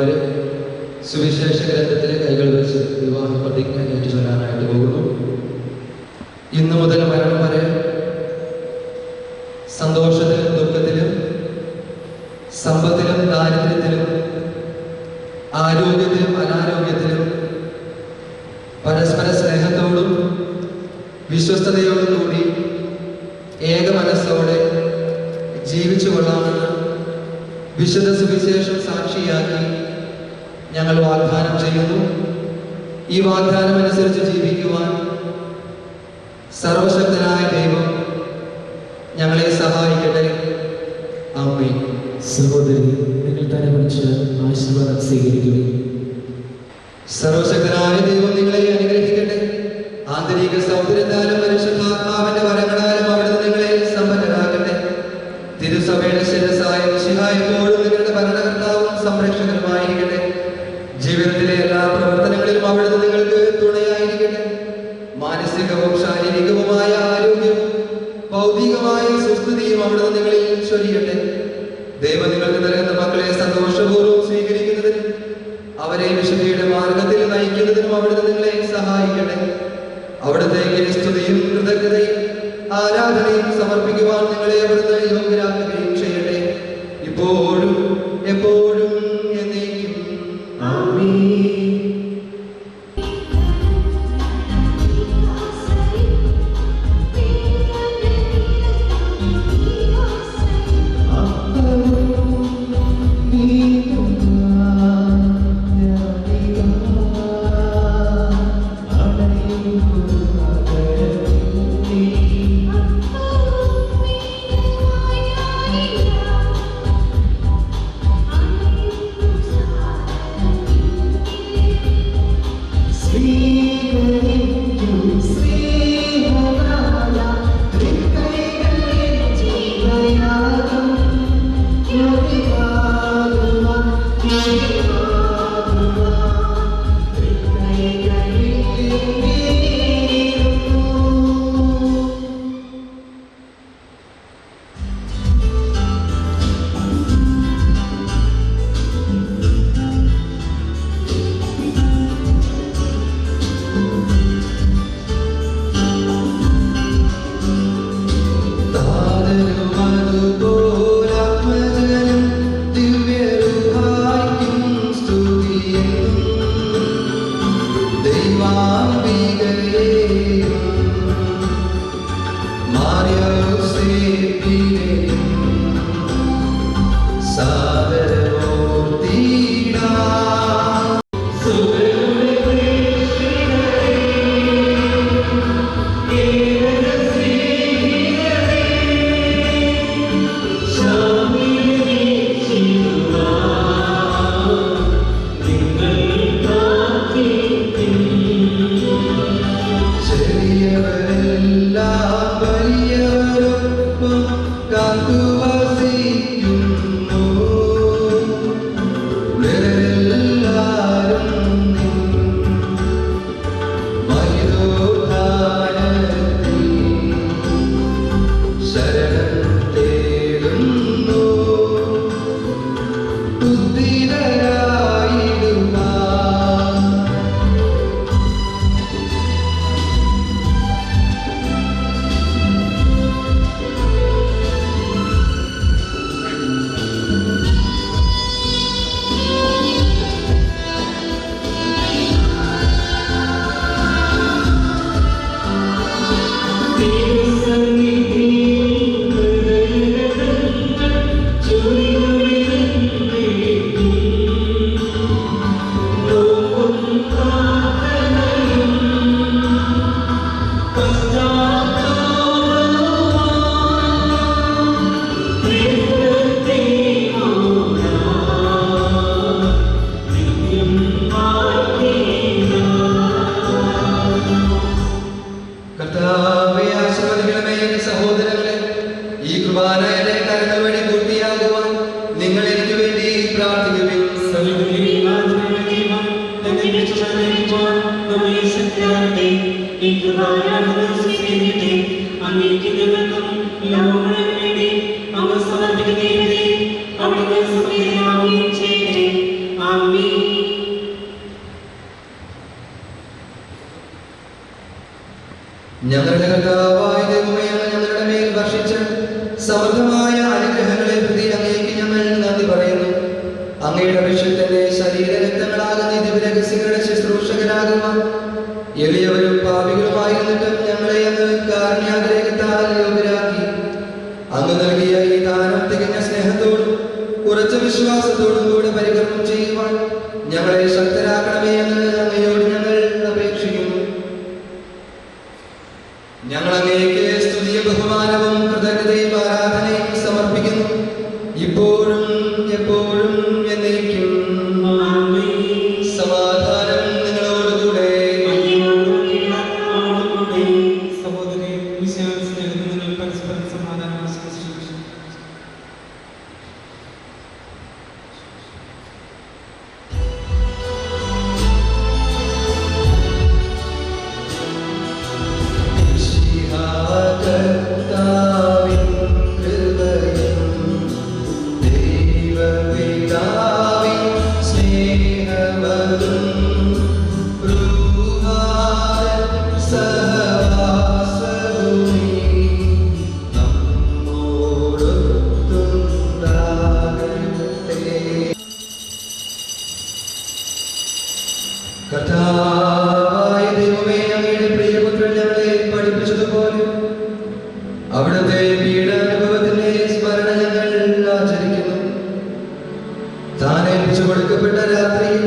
Speaker 1: എല്ലാവരും സുവിശേഷ ഗ്രന്ഥത്തിലെ കൈകൾ വെച്ച് വിവാഹ പ്രതിജ്ഞ ഏറ്റുചൊല്ലാനായിട്ട് പോകുന്നു. ഇന്നു മുതൽ മരണം വരെ സന്തോഷത്തിലും ദുഃഖത്തിലും സമ്പത്തിലും ദാരിദ്ര്യത്തിലും ആരോഗ്യത്തിലും അനാരോഗ്യത്തിലും പരസ്പര സ്നേഹത്തോടും വിശ്വസ്തയോടും കൂടി ഏക മനസ്സോടെ ജീവിച്ചു കൊള്ളാമെന്ന് വിശുദ്ധ സുവിശേഷം സാക്ഷിയാക്കി ഞങ്ങൾ വാഗ്ദാനം ചെയ്യുന്നു. ഈ വാഗ്ദാനം അനുസരിച്ച് ജീവിക്കുവാൻ സർവശക്തനായ ദൈവം ഞങ്ങളെ സഹായിക്കട്ടെ. ആമേൻ.
Speaker 4: സഹോദരി, നിങ്ങൾ തന്നെ വിളിച്ച് ആശീർവാദം സ്വീകരിക്കുകയും
Speaker 1: സർവശക്തനായ ദൈവം നിങ്ങളെ അനുഗ്രഹിക്കട്ടെ. ആന്തരിക സൗന്ദര്യത്താലും പരിശുദ്ധാത്മാവിന്റെ വരങ്ങളാലും അവിടുന്ന് നിങ്ങളെ സമ്പന്നരാകട്ടെ. തിരുസഭയുടെ ശിരസ്സായ മിശിഹാ എപ്പോഴും നിങ്ങളുടെ ഭരണകർത്താവും സംരക്ഷകനുമായിരിക്കട്ടെ. ജീവിതത്തിലെ എല്ലാ പ്രവർത്തനങ്ങളിലും അവിടുന്ന് നിങ്ങൾക്ക് തുണയായിരിക്കട്ടെ. മാനസികവും ശാരീരികവുമായ ആരോഗ്യവും ഭൗതികമായ സുസ്ഥിതിയും അവിടുന്ന് നിങ്ങളിൽ ചൊരിയട്ടെ. ദൈവം നിങ്ങൾക്ക് നൽകുന്ന മക്കളെ സന്തോഷപൂർവ്വം സ്വീകരിക്കുന്നതിനും അവരെ വിശുദ്ധിയുടെ മാർഗത്തിൽ നയിക്കുന്നതിനും അവിടുന്ന് നിങ്ങളെ സഹായിക്കട്ടെ. അവിടുത്തേക്ക് സ്തുതിയും കൃതജ്ഞതയും ആരാധനയും സമർപ്പിക്കുവാൻ നിങ്ങളെ അവിടുന്ന് യോഗ്യരാക്കുകയും ചെയ്യട്ടെ. ഇപ്പോഴും എപ്പോഴും എന്നേക്കും. ആമേൻ.
Speaker 2: Amen.
Speaker 1: ഞങ്ങളുടെ കർത്താവായ ദൈവമേ, ഞങ്ങളുടെ മേൽ വർഷിച്ച സമൃദ്ധമായ അനുഗ്രഹങ്ങളെ പ്രതി അങ്ങേക്ക് ഞങ്ങൾ നന്ദി പറയുന്നു. അങ്ങയുടെ വിശുദ്ധന്റെ ശരീര രക്തങ്ങളാകുന്ന ദിവ്യരഹസ്യങ്ങളുടെ ശുശ്രൂഷകരാകുവാൻ എളിയവരും പാപികളുമായിരുന്നിട്ടും ഞങ്ങളെ അങ്ങ് കാരുണ്യാഗ്രഹത്താൽ യോഗ്യരാക്കി. അങ്ങ് നൽകിയ ഈ ദാനം തികഞ്ഞ സ്നേഹത്തോടും ഉറച്ച വിശ്വാസത്തോടും കൂടെ പരികർമ്മം ചെയ്യുവാൻ ഞങ്ങളെ ശക്തരാക്കണമേ എന്ന് അങ്ങയോട് ഞങ്ങൾ അപേക്ഷിക്കുന്നു. ഞങ്ങൾ അങ്ങേക്ക് സ്തുതിയും ബഹുമാനവും കൃതജ്ഞതയും ആരാധനയും സമർപ്പിക്കുന്നു, ഇപ്പോഴും എപ്പോഴും എന്നേക്കും. സമാധാനം നിങ്ങളോടുകൂടെ.
Speaker 3: സഹോദരി സ്നേഹത്തിൽ നിങ്ങൾ പരസ്പരം സമാധാനം ആശംസിച്ചു.
Speaker 1: കർത്താവായ ദൈവമേ, അങ്ങയുടെ പ്രിയപുത്രൻ ഞങ്ങളെ പഠിപ്പിച്ചതുപോലെ അവിടുത്തെ പീഡാനുഭവത്തിന്റെ സ്മരണ ഞങ്ങൾ ആചരിക്കുന്നു. താൻ ഏൽപ്പിച്ചു കൊടുക്കപ്പെട്ട രാത്രിയിൽ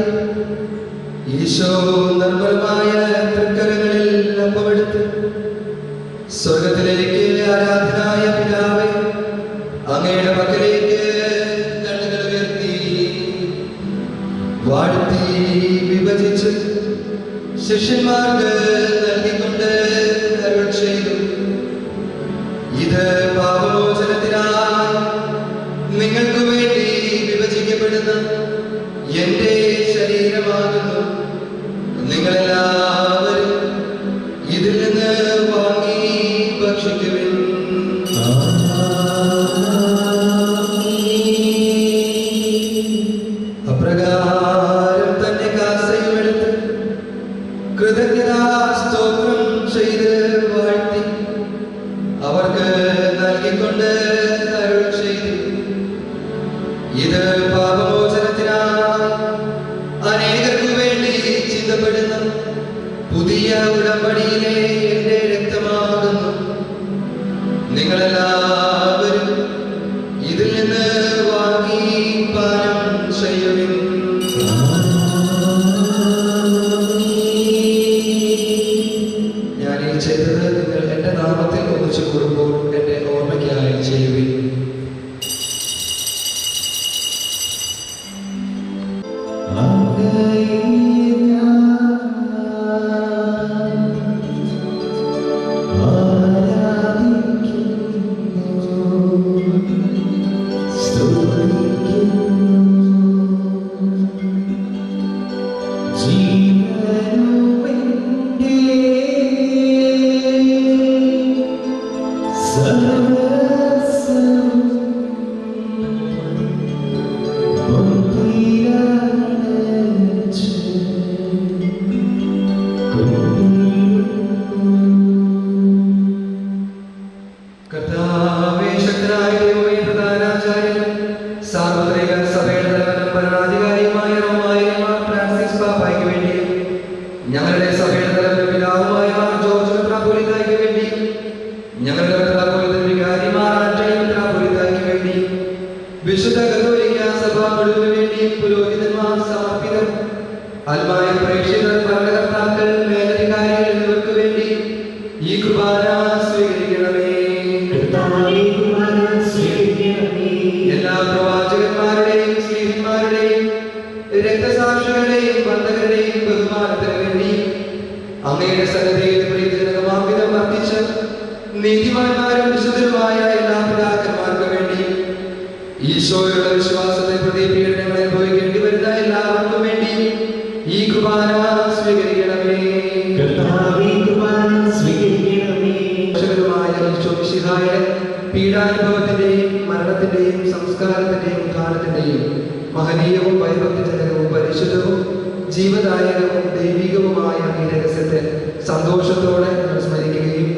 Speaker 1: ഈശോ നിർമ്മലമായ തൃക്കരങ്ങളിൽ അപ്പമെടുത്ത് സ്വർഗത്തിലേക്ക് ആരാധനായ പിതാവേ, അങ്ങയുടെ പക്കലേക്ക് കണ്ണുകൾ ഉയർത്തി വാഴ്ത്തി വിഭജിച്ച് ശിഷ്യന്മാർക്ക് നൽകിക്കൊണ്ട് അരുൾ ചെയ്തു: ഇത് പാപമോചനത്തിനായി നിങ്ങൾക്ക് വേണ്ടി വിഭജിക്കപ്പെടുന്ന എന്റെ ശരീരമാകുന്നു. നിങ്ങളെല്ലാവരും ഇതിൽ നിന്ന് വാങ്ങി ഭക്ഷിക്കുവിൻ. അപ്രകാരം തന്നെ കാസയും എടുത്ത് കൃതജ്ഞതാ സ്തോത്രം ചെയ്ത് വാഴ്ത്തി അവർക്ക് നൽകിക്കൊണ്ട് അരുൾ ചെയ്തു: ഇത് പാപമോചനത്തിനായി അനേകർക്കു വേണ്ടി ചിന്തപ്പെടുന്ന പുതിയ ഉടമ്പടിയിലെ എന്റെ രക്തമാകുന്നു. നിങ്ങളെല്ലാവരും ഇതിൽ നിന്ന് വാങ്ങി പാനം ചെയ്യുവിൻ. ഞാൻ ഈ ചെയ്തത് നിങ്ങൾ എന്റെ നാമത്തിൽ ഒന്നിച്ചു കൂടുമ്പോൾ എന്റെ ഓർമ്മയ്ക്കായി ചെയ്യുവിൻ. കർത്താവേ, ശക്തനായ ദൈവമേ, പ്രധാനാചാര്യൻ സാർവത്രിക സഭയുടെ തലവനും ഭരണാധികാരിയുമായ റോമായ മാർ ഫ്രാൻസിസ് പാപ്പായ്ക്ക് വേണ്ടി, ഞങ്ങളുടെ സഭയുടെ തലവനും പിതാവുമായ മാർ ജോർജ് മെത്രാപ്പൊലീത്തായ്ക്ക് വേണ്ടി, ഞങ്ങളുടെ മെത്രാപ്പൊലീത്തൻ വികാരി മാർ ആന്റണി മെത്രാപ്പൊലീത്തായ്ക്ക് വേണ്ടി, വിശുദ്ധ കത്തോലിക്ക സഭ മുഴുവന് വേണ്ടി പുരോഹിതന്മാർ, സമർപ്പിതർ, ആത്മായ പ്രേക്ഷിതർ, ഭരണകർത്താക്കൾ, മേലധികാരികൾ എന്നിവർക്ക് വേണ്ടി ഈ കുർബാന സ്വീകരിക്കണമേ. എല്ലാ പ്രവാചകന്മാരുടെയും സ്നേഹിതന്മാരുടെയും രക്തസാക്ഷികളുടെയും ബന്ധകരുടെയും ബഹുമാനത്തിന് വേണ്ടി അങ്ങയുടെ സന്നദ്ധയിൽ പ്രീതിജനകമാംവിധം വർദ്ധിച്ച് നീതിമാന്മാരും വിശുദ്ധരുമായ എല്ലാ പിതാക്കന്മാർക്ക് വേണ്ടി, ഈശോയുടെ വിശ്വാസത്തെ പ്രതി പീഡനങ്ങൾ അനുഭവിക്കേണ്ടി വരുന്ന എല്ലാവർക്കും വേണ്ടി ഈ കുർബാന സ്വീകരിക്കണമേ. പീഡാനുഭവത്തിന്റെയും മരണത്തിന്റെയും സംസ്കാരത്തിന്റെയും ഉദ്ധാനത്തിന്റെയും മഹനീയവും വൈഭക്തിജനകവും പരിശുദ്ധവും ജീവദായകവും ദൈവികവുമായ ഈ രഹസ്യത്തെ സന്തോഷത്തോടെ സ്മരിക്കുകയും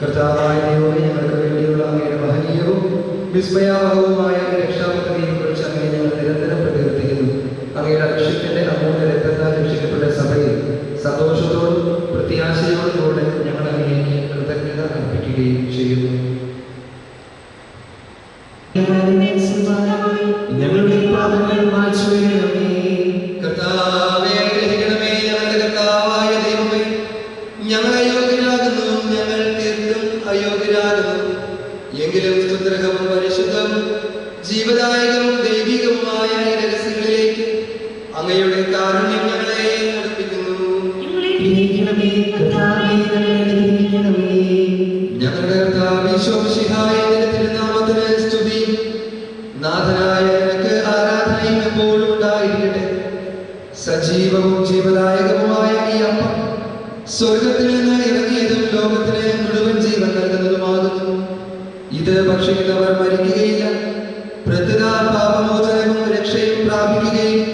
Speaker 1: കർത്താവായ ദൈവമേ, ഞങ്ങൾക്ക് വേണ്ടിയുള്ള അങ്ങയുടെ മഹനീയവും വിസ്മയാവഹവുമായ ഈ രക്ഷാപദ്ധതിയെ കുറിച്ച് അങ്ങനെ ഞങ്ങൾ നിരന്തരം പ്രകീർത്തിക്കുന്നു. അങ്ങയുടെ അഭിഷേകത്തിന്റെ അമൂല്യ രക്തത്താൽ രക്ഷിക്കപ്പെട്ട സഭയിൽ സന്തോഷത്തോടും പ്രത്യാശയോടും കൂടെ ഞങ്ങൾ അങ്ങേക്ക് കൃതജ്ഞത അർപ്പിക്കുകയും ചെയ്യുന്നു.
Speaker 4: ഞങ്ങളുടെ പാപങ്ങൾ മായ്ച്ചുകളയണമേ.
Speaker 1: കർത്താവേ, അനുഗ്രഹിക്കണമേ. ഞങ്ങളുടെ കർത്താവായ ദൈവമേ, ഞങ്ങൾ അയോഗ്യരാകുന്നു, ഞങ്ങൾ തീർത്തും അയോഗ്യരാകുന്നു. എങ്കിലും സ്തുത്യർഹവും പരിശുദ്ധവും ജീവദായകവും ദൈവികവുമായ ഈ രഹസ്യങ്ങളിലേക്ക് അങ്ങയുടെ കാരുണ്യം ഞങ്ങളെ അടുപ്പിക്കുന്നു. ഞങ്ങളുടെ കർത്താവ് ഈശോ മിശിഹായുടെ തിരുനാമത്തിന് സ്തുതി. നാഥനായ നിനക്ക് ആരാധനയും എപ്പോഴും ഉണ്ടായിരിക്കട്ടെ. സജീവവും ജീവദായകവുമായ ഈ അപ്പം സ്വർഗത്തിൽ നിന്ന് ഇറങ്ങിയതും ലോകത്തിന് മുഴുവൻ ജീവൻ നൽകുന്നതുമാകുന്നു. ഇത് ഭക്ഷിക്കുന്നവർ മരിക്കുകയില്ല, പ്രത്യുത പാപമോചനവും രക്ഷയും പ്രാപിക്കുകയും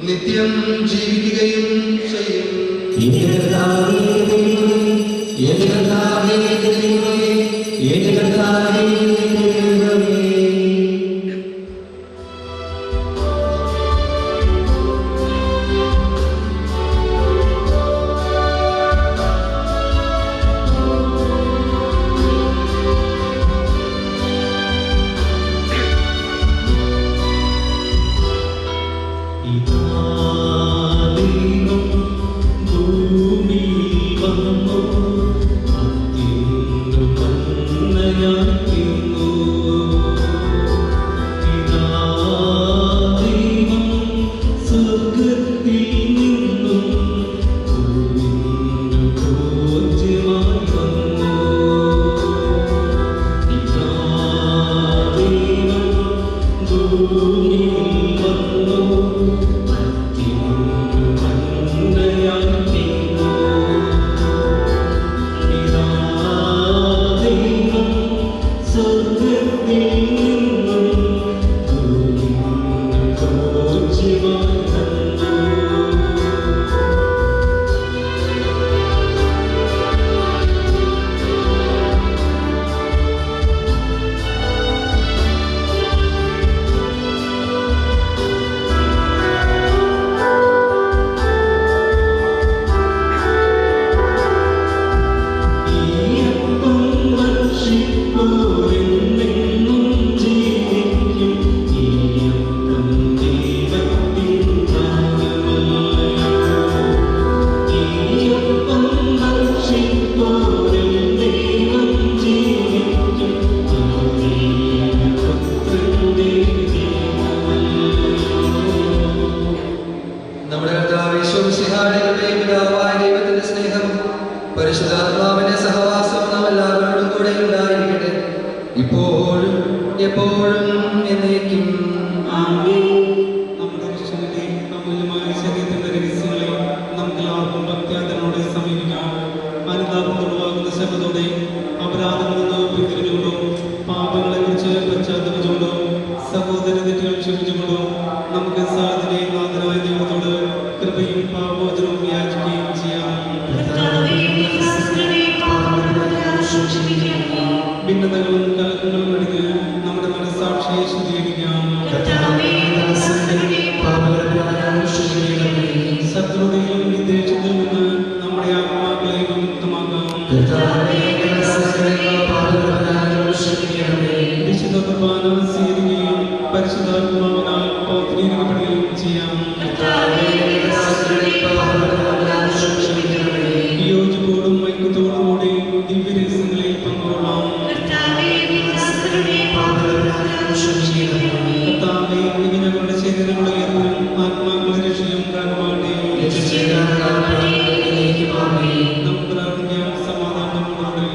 Speaker 1: നിത്യം ജീവിക്കുകയും ചെയ്യും. പരിശുദ്ധാത്മാവിന്റെ സഹവാസം നാം എല്ലാവരോടും കൂടെ ഉണ്ടായിരിക്കട്ടെ, ഇപ്പോഴും എപ്പോഴും എന്നേക്കും.
Speaker 3: നമ്മുടെ രക്ഷകന്റെ അമൂല്യമായ ശരീരത്തിന്റെ രഹസ്യങ്ങളെ നമുക്കെല്ലാവർക്കും ഭക്ത്യാദരനോടെ സമീപിക്കാം. അനുതാപങ്ങളുവാകുന്ന ശബ്ദത്തോടെ അപരാധങ്ങളിൽ നിന്ന് പിന്തിരിഞ്ഞുകൊണ്ടും പാപങ്ങളെ കുറിച്ച് പശ്ചാത്തപിച്ചുകൊണ്ടും സഹോദര തെറ്റുകൾ ക്ഷമിച്ചുകൊണ്ടും നമുക്ക് സാധനയെ നാഥനായ ദൈവത്തോട് കൃപയും പാപമോചനവും യാചിക്കുകയും ചെയ്യാം. ഭിന്നതകളും കലക്കങ്ങളും അടിഞ്ഞ് നമ്മുടെ മനസ്സാക്ഷിയെ ശുദ്ധീകരിക്കാം. ശത്രുതയിലും വിദ്വേഷത്തിൽ നിന്ന് നമ്മുടെ ആത്മാക്കളെ വിമുക്തമാക്കാം. വിശുദ്ധ കുർബാന സ്വീകരിക്കുകയും പരിശുദ്ധാത്മാവിനാൽ പൗത്രീകരിക്കപ്പെടുകയും ചെയ്യാം. യോജിപ്പോടും ഐക്യത്തോടും കൂടി ദിവ്യരഹസ്യങ്ങളിൽ പങ്കുകൊള്ളാം. കർത്താവേ, ഇത് ഞങ്ങളുടെ ശരീരങ്ങളുടെ ഉയർപ്പും ആത്മാക്കളുടെ രക്ഷയും കാരണമാകട്ടെ. നമുക്ക് പ്രാർത്ഥിക്കാം സമാധാനത്തോടെ.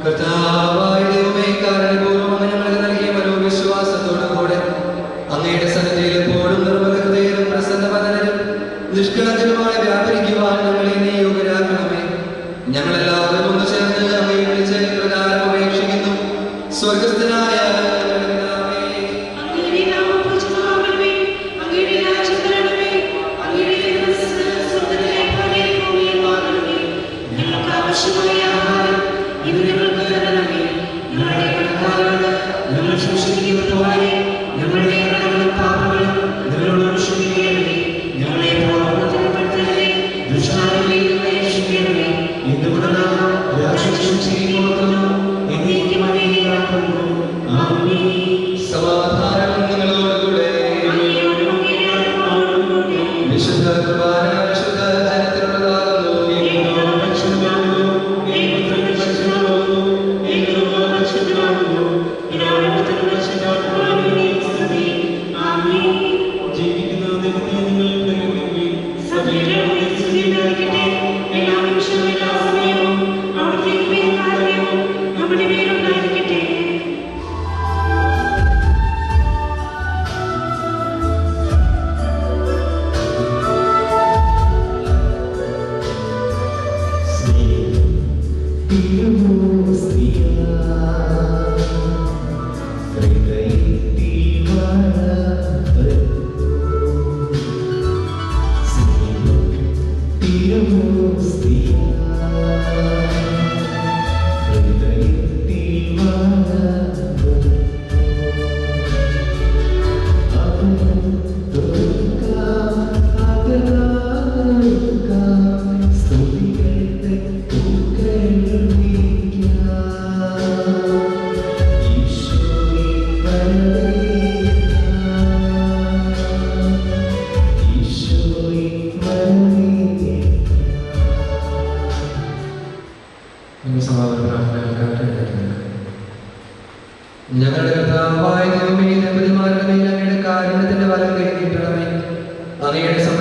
Speaker 1: കർത്താവായ ദൈവമേ, കാരണപൂർവ്വം ഞങ്ങൾക്ക് നൽകിയ മനോവിശ്വാസത്തോടുകൂടെ അങ്ങയുടെ സന്നിധിയിൽ എപ്പോഴും നിർമ്മല ഹൃദയരും പ്രസന്നവദനരും നിഷ്കളങ്കരുമായി വ്യാപരിക്കുവാൻ ഞങ്ങളെ നീ യോഗ്യരാക്കണമേ. ഞങ്ങളെല്ലാവരും ഒന്ന് ചേർന്ന് അങ്ങയെ വിളിച്ച് പ്രകാരം അപേക്ഷിക്കുന്നു. സ്വർഗസ്ഥനായ
Speaker 2: ഞങ്ങൾക്ക് ആവശ്യമായ ആഹാരം ഇന്ന് ഞങ്ങൾക്ക്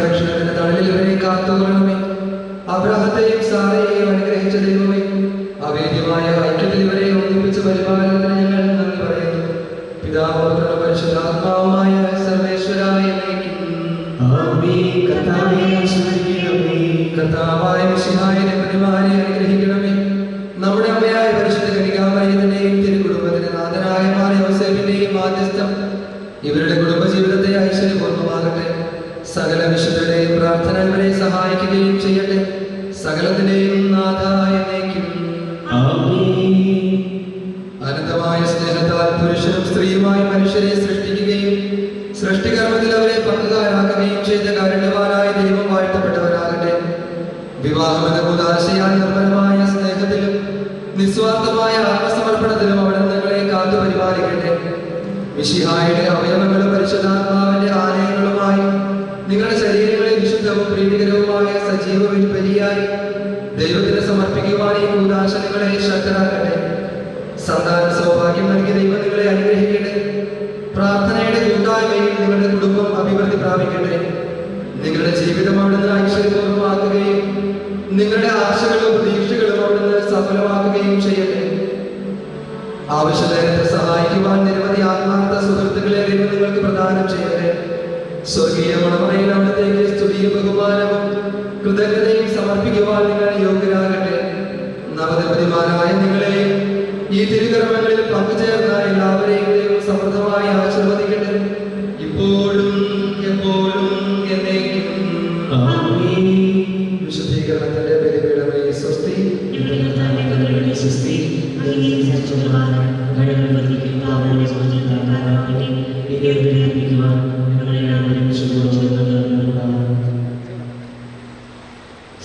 Speaker 1: സംരക്ഷണത്തിന്റെ തണലിൽ ഇവരെ കാത്തുകൊള്ളണമേ. അബ്രാഹത്തെയും സാറയെയും അനുഗ്രഹിച്ച ദൈവമേ, അവേദ്യമായ ഐക്യത്തിൽ ഇവരെ ഒന്നിപ്പിച്ച് പരിപാലനത്തിന് ഞങ്ങൾ നന്ദി പറയുന്നു. പിതാവും പുത്രനും പരിശുദ്ധാത്മാവുമായ സർവേശ്വരായ കർത്താവായ മിശിഹായെ പരിപാലനെ അനുഗ്രഹിക്കണമേ. നമ്മുടെ അമ്മയായ പരിശുദ്ധ കന്യകാമറിയത്തിന്റെയും തിരുകുടുംബത്തിന്റെ നാഥനായ മാർ യോസേഫിന്റെയും മാധ്യസ്ഥം ഇവരുടെ കുടുംബജീവിതത്തെ ഐശ്വര്യപൂർണ്ണമാകട്ടെ. സകല വിശുദ്ധരുടെയും പ്രാർത്ഥന ഇവരെ സഹായിക്കുകയും ചെയ്യട്ടെ. സകലത്തിന്റെയും നാഥായ നയിക്കും. അനന്തമായ സ്നേഹത്താൽ പുരുഷനും സ്ത്രീയുമായി മനുഷ്യരെ സൃഷ്ടിക്കുകയും സൃഷ്ടികർമ്മത്തിൽ അവരെ പങ്കുകാരാക്കുകയും ചെയ്ത കാരുണ്യവാനായ ദൈവം വാഴ്ത്തപ്പെട്ടവരാകട്ടെ. വിവാഹമെന്ന ഉദാശയാൽ നിർമ്മലമായ സ്നേഹത്തിലും നിസ്വാർത്ഥമായ ആത്മസമർപ്പണത്തിലും അവിടെ നിങ്ങളെ കാത്തു പരിപാലിക്കട്ടെ. മിശിഹായുടെ അവയവങ്ങളും പരിശുദ്ധാത്മാവിന്റെ ആലയങ്ങളുമായി നിങ്ങളുടെ ശരീരങ്ങളെ വിശുദ്ധവും പ്രീതികരവുമായ സജീവ ബലിയായി ദൈവത്തിന് സമർപ്പിക്കുവാൻ ഈ കൂദാശ നിങ്ങളെ ശക്തരാക്കട്ടെ. സന്താന സൗഭാഗ്യം നൽകി ദൈവം നിങ്ങളെ അനുഗ്രഹിക്കട്ടെ. പ്രാർത്ഥനയുടെ കൂട്ടായ്മയിൽ നിങ്ങളുടെ കുടുംബം അഭിവൃദ്ധി പ്രാപിക്കട്ടെ. നിങ്ങളുടെ ജീവിതം അവിടുന്ന് ഐശ്വര്യപൂർണ്ണമാക്കുകയും നിങ്ങളുടെ ആശകളും പ്രതീക്ഷകളും അവിടുന്ന് സഫലമാക്കുകയും ചെയ്യട്ടെ. ആവശ്യനേരത്തെ സഹായിക്കുവാൻ നിരവധി ആത്മാർത്ഥ സുഹൃത്തുക്കളെ ദൈവം നിങ്ങൾക്ക് പ്രദാനം ചെയ്യട്ടെ. സ്വർഗീയ മണമറയിൽ അവിടത്തേക്ക് സ്തുതിയും ബഹുമാനവും കൃതജ്ഞതയും സമർപ്പിക്കുവാൻ നിങ്ങൾ യോഗ്യരാകട്ടെ. നവദമ്പതിമാരായ നിങ്ങളെയും ഈ തിരുകർമ്മങ്ങളിൽ പങ്കുചേർന്ന എല്ലാവരെയും ദൈവം സമൃദ്ധമായി ആശീർവദിക്കട്ടെ. ഇപ്പോഴും എപ്പോഴും എന്നേക്കും. വിശുദ്ധീകരണത്തിന്റെ ബലിപീഠമേ സ്വസ്തി.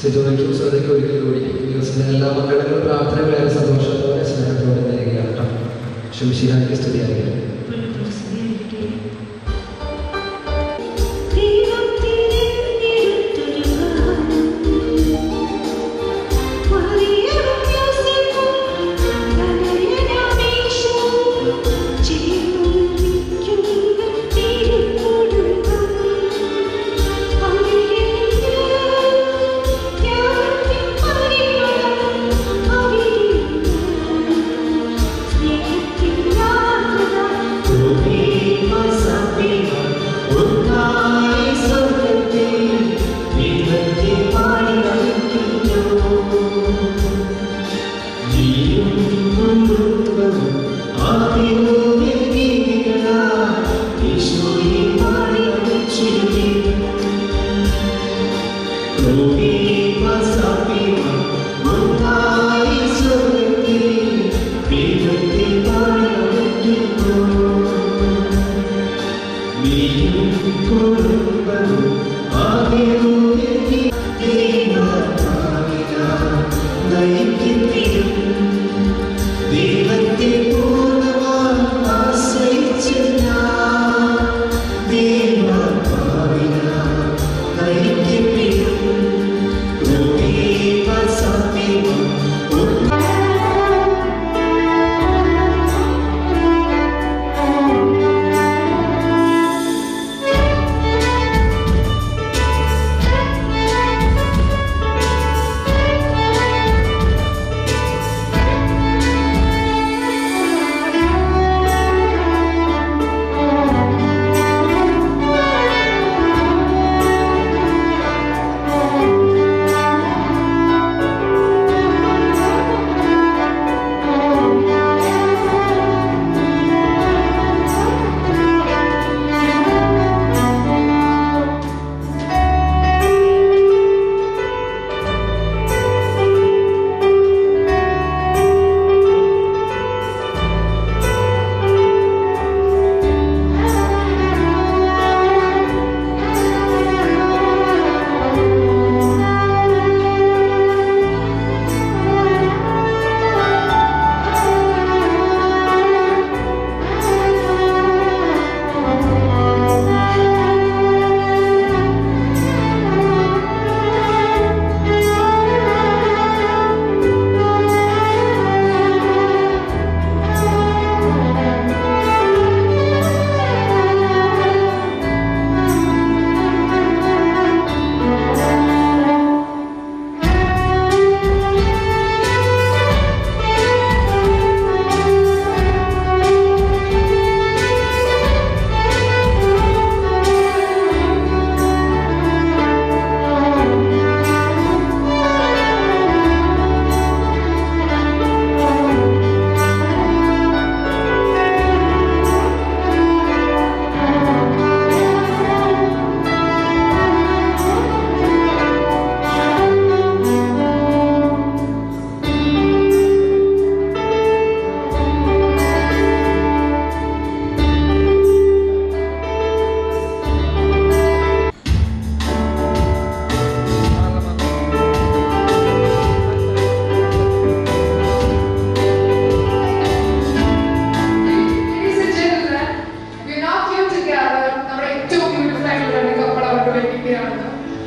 Speaker 1: സിജോയ്ക്കും ശ്രദ്ധയ്ക്കും ഒരിക്കൽ കൂടി ദിവസത്തിലെ എല്ലാ മംഗളങ്ങളും പ്രാർത്ഥനകളേറെ സന്തോഷത്തോടെ സ്നേഹത്തോടെ നൽകുകയാട്ടോ. ശംശിഹായ്ക്ക് സ്തുതിയായിരിക്കും.
Speaker 5: Yeah.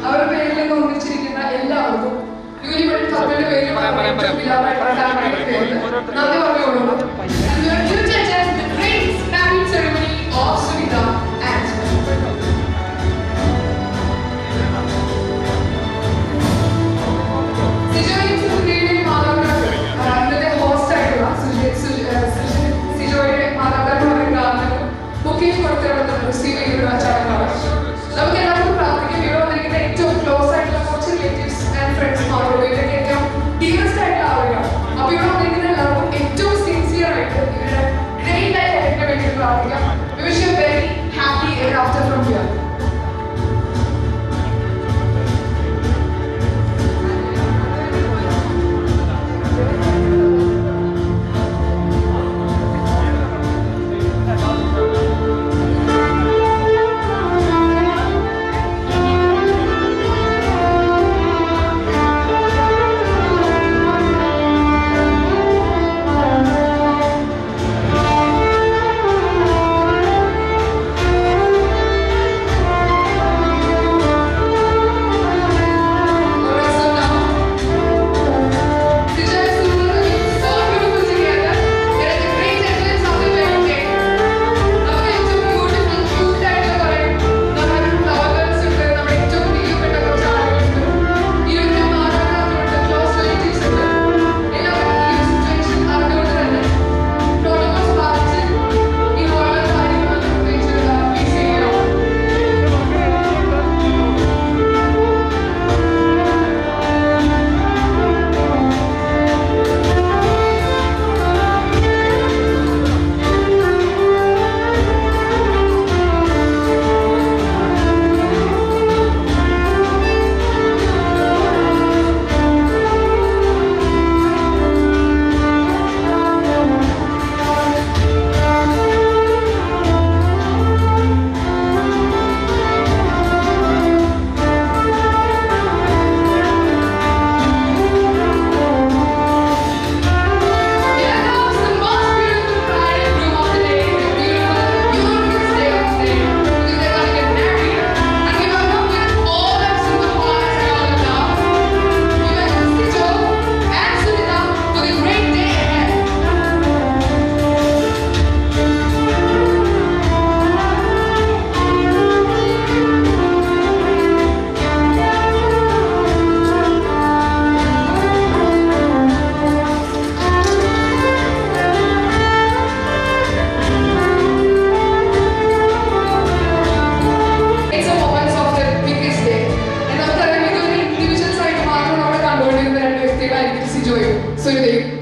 Speaker 5: അവരുടെ പേരിൽ നിന്ന് ഒന്നിച്ചിരിക്കുന്ന എല്ലാവർക്കും ന്യൂലി വെഡ് കപ്പിളിന്റെ പേരിൽ നന്ദി പറഞ്ഞുകൊള്ളുന്നു. ceremony of Sunita and Sijoy Sunita മാതാപിതാക്കൾ ഇന്നത്തെ ഹോസ്റ്റ് ആയിട്ടുള്ള സിജോയുടെ മാതാപിതാക്കളുടെ ബുക്കിംഗ് കൊടുത്തിട്ടുള്ള റിസീവ് ചെയ്തിട്ടുള്ള ചടങ്ങാണ്. നമുക്ക് എല്ലാവർക്കും പ്രാർത്ഥിക്കും ഇവിടെ വന്നിരിക്കുന്ന ഏറ്റവും ക്ലോസ് ആയിട്ടുള്ള കുറച്ച് റിലേറ്റീവ്സ് ആൻഡ് ഫ്രണ്ട്സ് മാത്രമേ ഇവരുടെ ഏറ്റവും ഡീറസ്റ്റ് ആയിട്ടുള്ള ആളുകളാണ്. അപ്പൊ ഇവിടെ വന്നിരിക്കുന്ന എല്ലാവർക്കും ഏറ്റവും സിൻസിയർ ആയിട്ട് ഇവരുടെ ഗ്രേറ്റ് ആയിട്ട് എന്റെ വേണ്ടി പ്രാർത്ഥിക്കാം. We wish you a very happy ever after from here.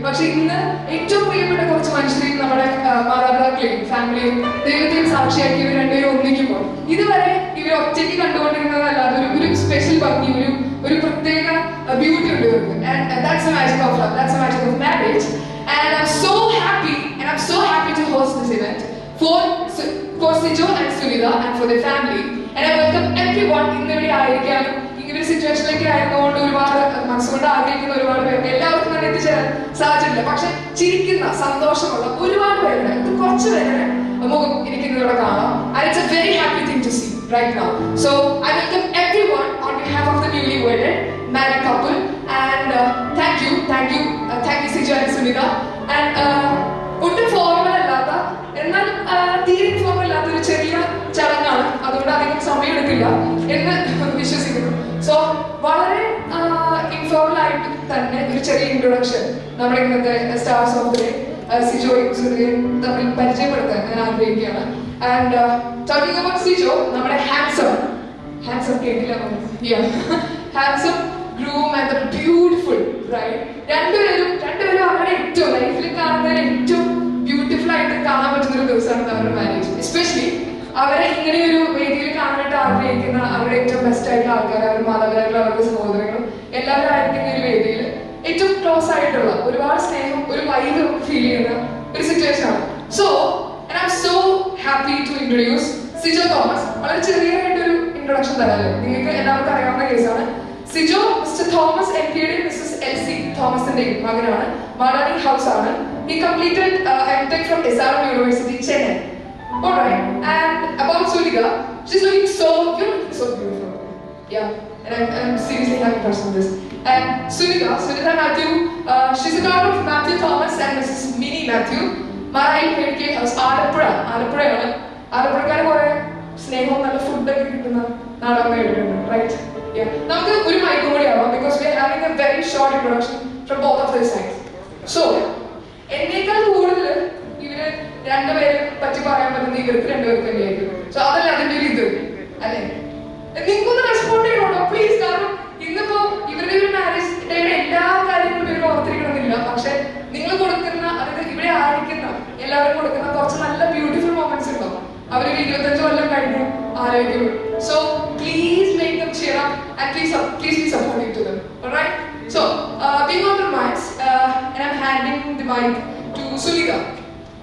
Speaker 5: പക്ഷെ ഇന്ന് ഏറ്റവും പ്രിയപ്പെട്ട കുറച്ച് മനുഷ്യരെയും നമ്മുടെ മാതാപിതാക്കളെയും ഫാമിലിയും ദൈവത്തെയും സാക്ഷിയാക്കി ഇവർ രണ്ടുപേരും ഒന്നിക്കുമ്പോൾ ഇതുവരെ ഇവർ ഒറ്റയ്ക്ക് കണ്ടുകൊണ്ടിരുന്നതല്ലാതെ ഒരു സ്പെഷ്യൽ ഭംഗി ഒരു പ്രത്യേക ബ്യൂട്ടി ഉണ്ട് ഇവർക്ക്. And that's the magic of love, that's the magic of marriage. And I'm so happy to host this event for Sijo and Sunita and for their family. And I welcome everyone ഇന്നിവിടെ ആയിരിക്കാനും ഇങ്ങനെ സിറ്റുവേഷനിലേക്ക് ആയിരുന്നുകൊണ്ട് ഒരുപാട് മനസ്സുകൊണ്ട് ആഗ്രഹിക്കുന്ന ഒരുപാട് പേർക്ക് എല്ലാവർക്കും തന്നെ എത്തിച്ചേരാൻ സാധിച്ചിട്ടില്ല. പക്ഷെ ചിരിക്കുന്ന സന്തോഷമുള്ള ഒരുപാട് പേരുടെ കുറച്ച് പേരുടെ മുഖം എനിക്ക് ഇന്നിവിടെ കാണാം. And it's a very happy thing to see right now. So I welcome everyone on behalf of the newly wedded married couple. And thank you Sijo and Sunita. And ഒട്ടും ഫോർമൽ അല്ലാത്ത എന്നാൽ തീരെ ഫോർമൽ അല്ലാത്ത ഒരു ചെറിയ ചടങ്ങാണ്. അതുകൊണ്ട് അധികം സമയം എടുക്കില്ല എന്ന് വിശ്വസിക്കുന്നു. സോ വളരെ ഇൻഫോർമൽ ആയിട്ട് തന്നെ ഒരു ചെറിയ ഇൻട്രൊഡക്ഷൻ നമ്മുടെ ഇന്നത്തെ സ്റ്റാർസ് ഓഫ് ദി ഡേ സിജോയും സുനിതയും തമ്മിൽ പരിചയപ്പെടുത്താൻ ഞാൻ ആഗ്രഹിക്കുകയാണ്. ആൻഡ് ടോക്കിംഗ് അബൌട്ട് സിജോ, നമ്മുടെ ഹാൻസം കേട്ടില്ല handsome groom and the beautiful bride. രണ്ടുപേരും അവരുടെ ഏറ്റവും ലൈഫിൽ കാണുന്നതിൽ ഏറ്റവും ബ്യൂട്ടിഫുൾ ആയിട്ട് കാണാൻ പറ്റുന്ന ഒരു ദിവസമാണ് അവരുടെ മാരേജ്. എസ്പെഷ്യലി അവരെ ഇങ്ങനെ ഒരു വേദിയിൽ കാണാനായിട്ട് ആഗ്രഹിക്കുന്ന അവരുടെ ഏറ്റവും ബെസ്റ്റ് ആയിട്ടുള്ള ആൾക്കാർ, അവരുടെ മാതാപിതാക്കൾ, അവരുടെ സഹോദരങ്ങളും എല്ലാവരും ആയിരിക്കുന്ന ഒരു വേദിയിൽ ഏറ്റവും ക്ലോസ് ആയിട്ടുള്ള ഒരുപാട് സ്നേഹം, ഒരു വൈബ് ഫീൽ ചെയ്യുന്ന ഒരു സിറ്റുവേഷൻ ആണ്. So I'm so happy to introduce Sijo Thomas. വളരെ ചെറിയതായിട്ടൊരു ഇൻട്രൊഡക്ഷൻ തരാമല്ലോ, നിങ്ങൾക്ക് എല്ലാവർക്കും അറിയാവുന്ന കേസാണ്. സിജോ മിസ്റ്റർ തോമസ് എംപിയുടെയും മിസ്സസ് എൽസി തോമസിന്റെയും മകനാണ്. മാടാനി ഹൗസ് ആണ്. He completed MTech from SRM University, Chennai. Alright, and about Sunita, she's looking so beautiful. Yeah, and I'm seriously having crush on this. And Sunita Matthew, she's a daughter of Matthew Thomas and Mrs. Minnie Matthew. Marail Medical House, ആലപ്പുഴയാണ്. ആലപ്പുഴക്കാർ കുറെ സ്നേഹവും നല്ല ഫുഡൊക്കെ കിട്ടുന്ന നാടകം കേട്ടിട്ടുണ്ട്, right? നമുക്ക് ഒരു മൈക്കും കൂടി ആവാം, because we are having A very short introduction from both of this sides. So എന്നേക്കാൾ കൂടുതൽ ഇവര് രണ്ടുപേരെ പറ്റി പറയാൻ പറ്റുന്ന ഇവർക്ക് രണ്ടുപേർക്ക് തന്നെയായിരിക്കും. സോ അതല്ല അതിന്റെ ഒരു ഇത് അല്ലേ? നിങ്ങൾക്കൊന്ന് റെസ്പോണ്ട് ചെയ്യണോ പ്ലീസ്? കാരണം ഇന്നിപ്പോ ഇവരുടെ ഒരു മാരേജ് ഡേയുടെ എല്ലാ കാര്യങ്ങളും ഇവർ ഓർത്തിരിക്കണമെന്നില്ല, പക്ഷെ നിങ്ങൾ കൊടുക്കുന്ന, അതായത് ഇവിടെ ആയിരിക്കുന്ന എല്ലാവരും കൊടുക്കുന്ന കുറച്ച് നല്ല ബ്യൂട്ടിഫുൾ മൊമെന്റ്സ് ഉണ്ടാവും. അവരൊരു 25 കൊല്ലം കഴിഞ്ഞു ആലോചിക്കുള്ളൂ. So please make them cheer up and please be supportive to them. Alright? So, being on the mics, and I'm handing the mic to Sunita.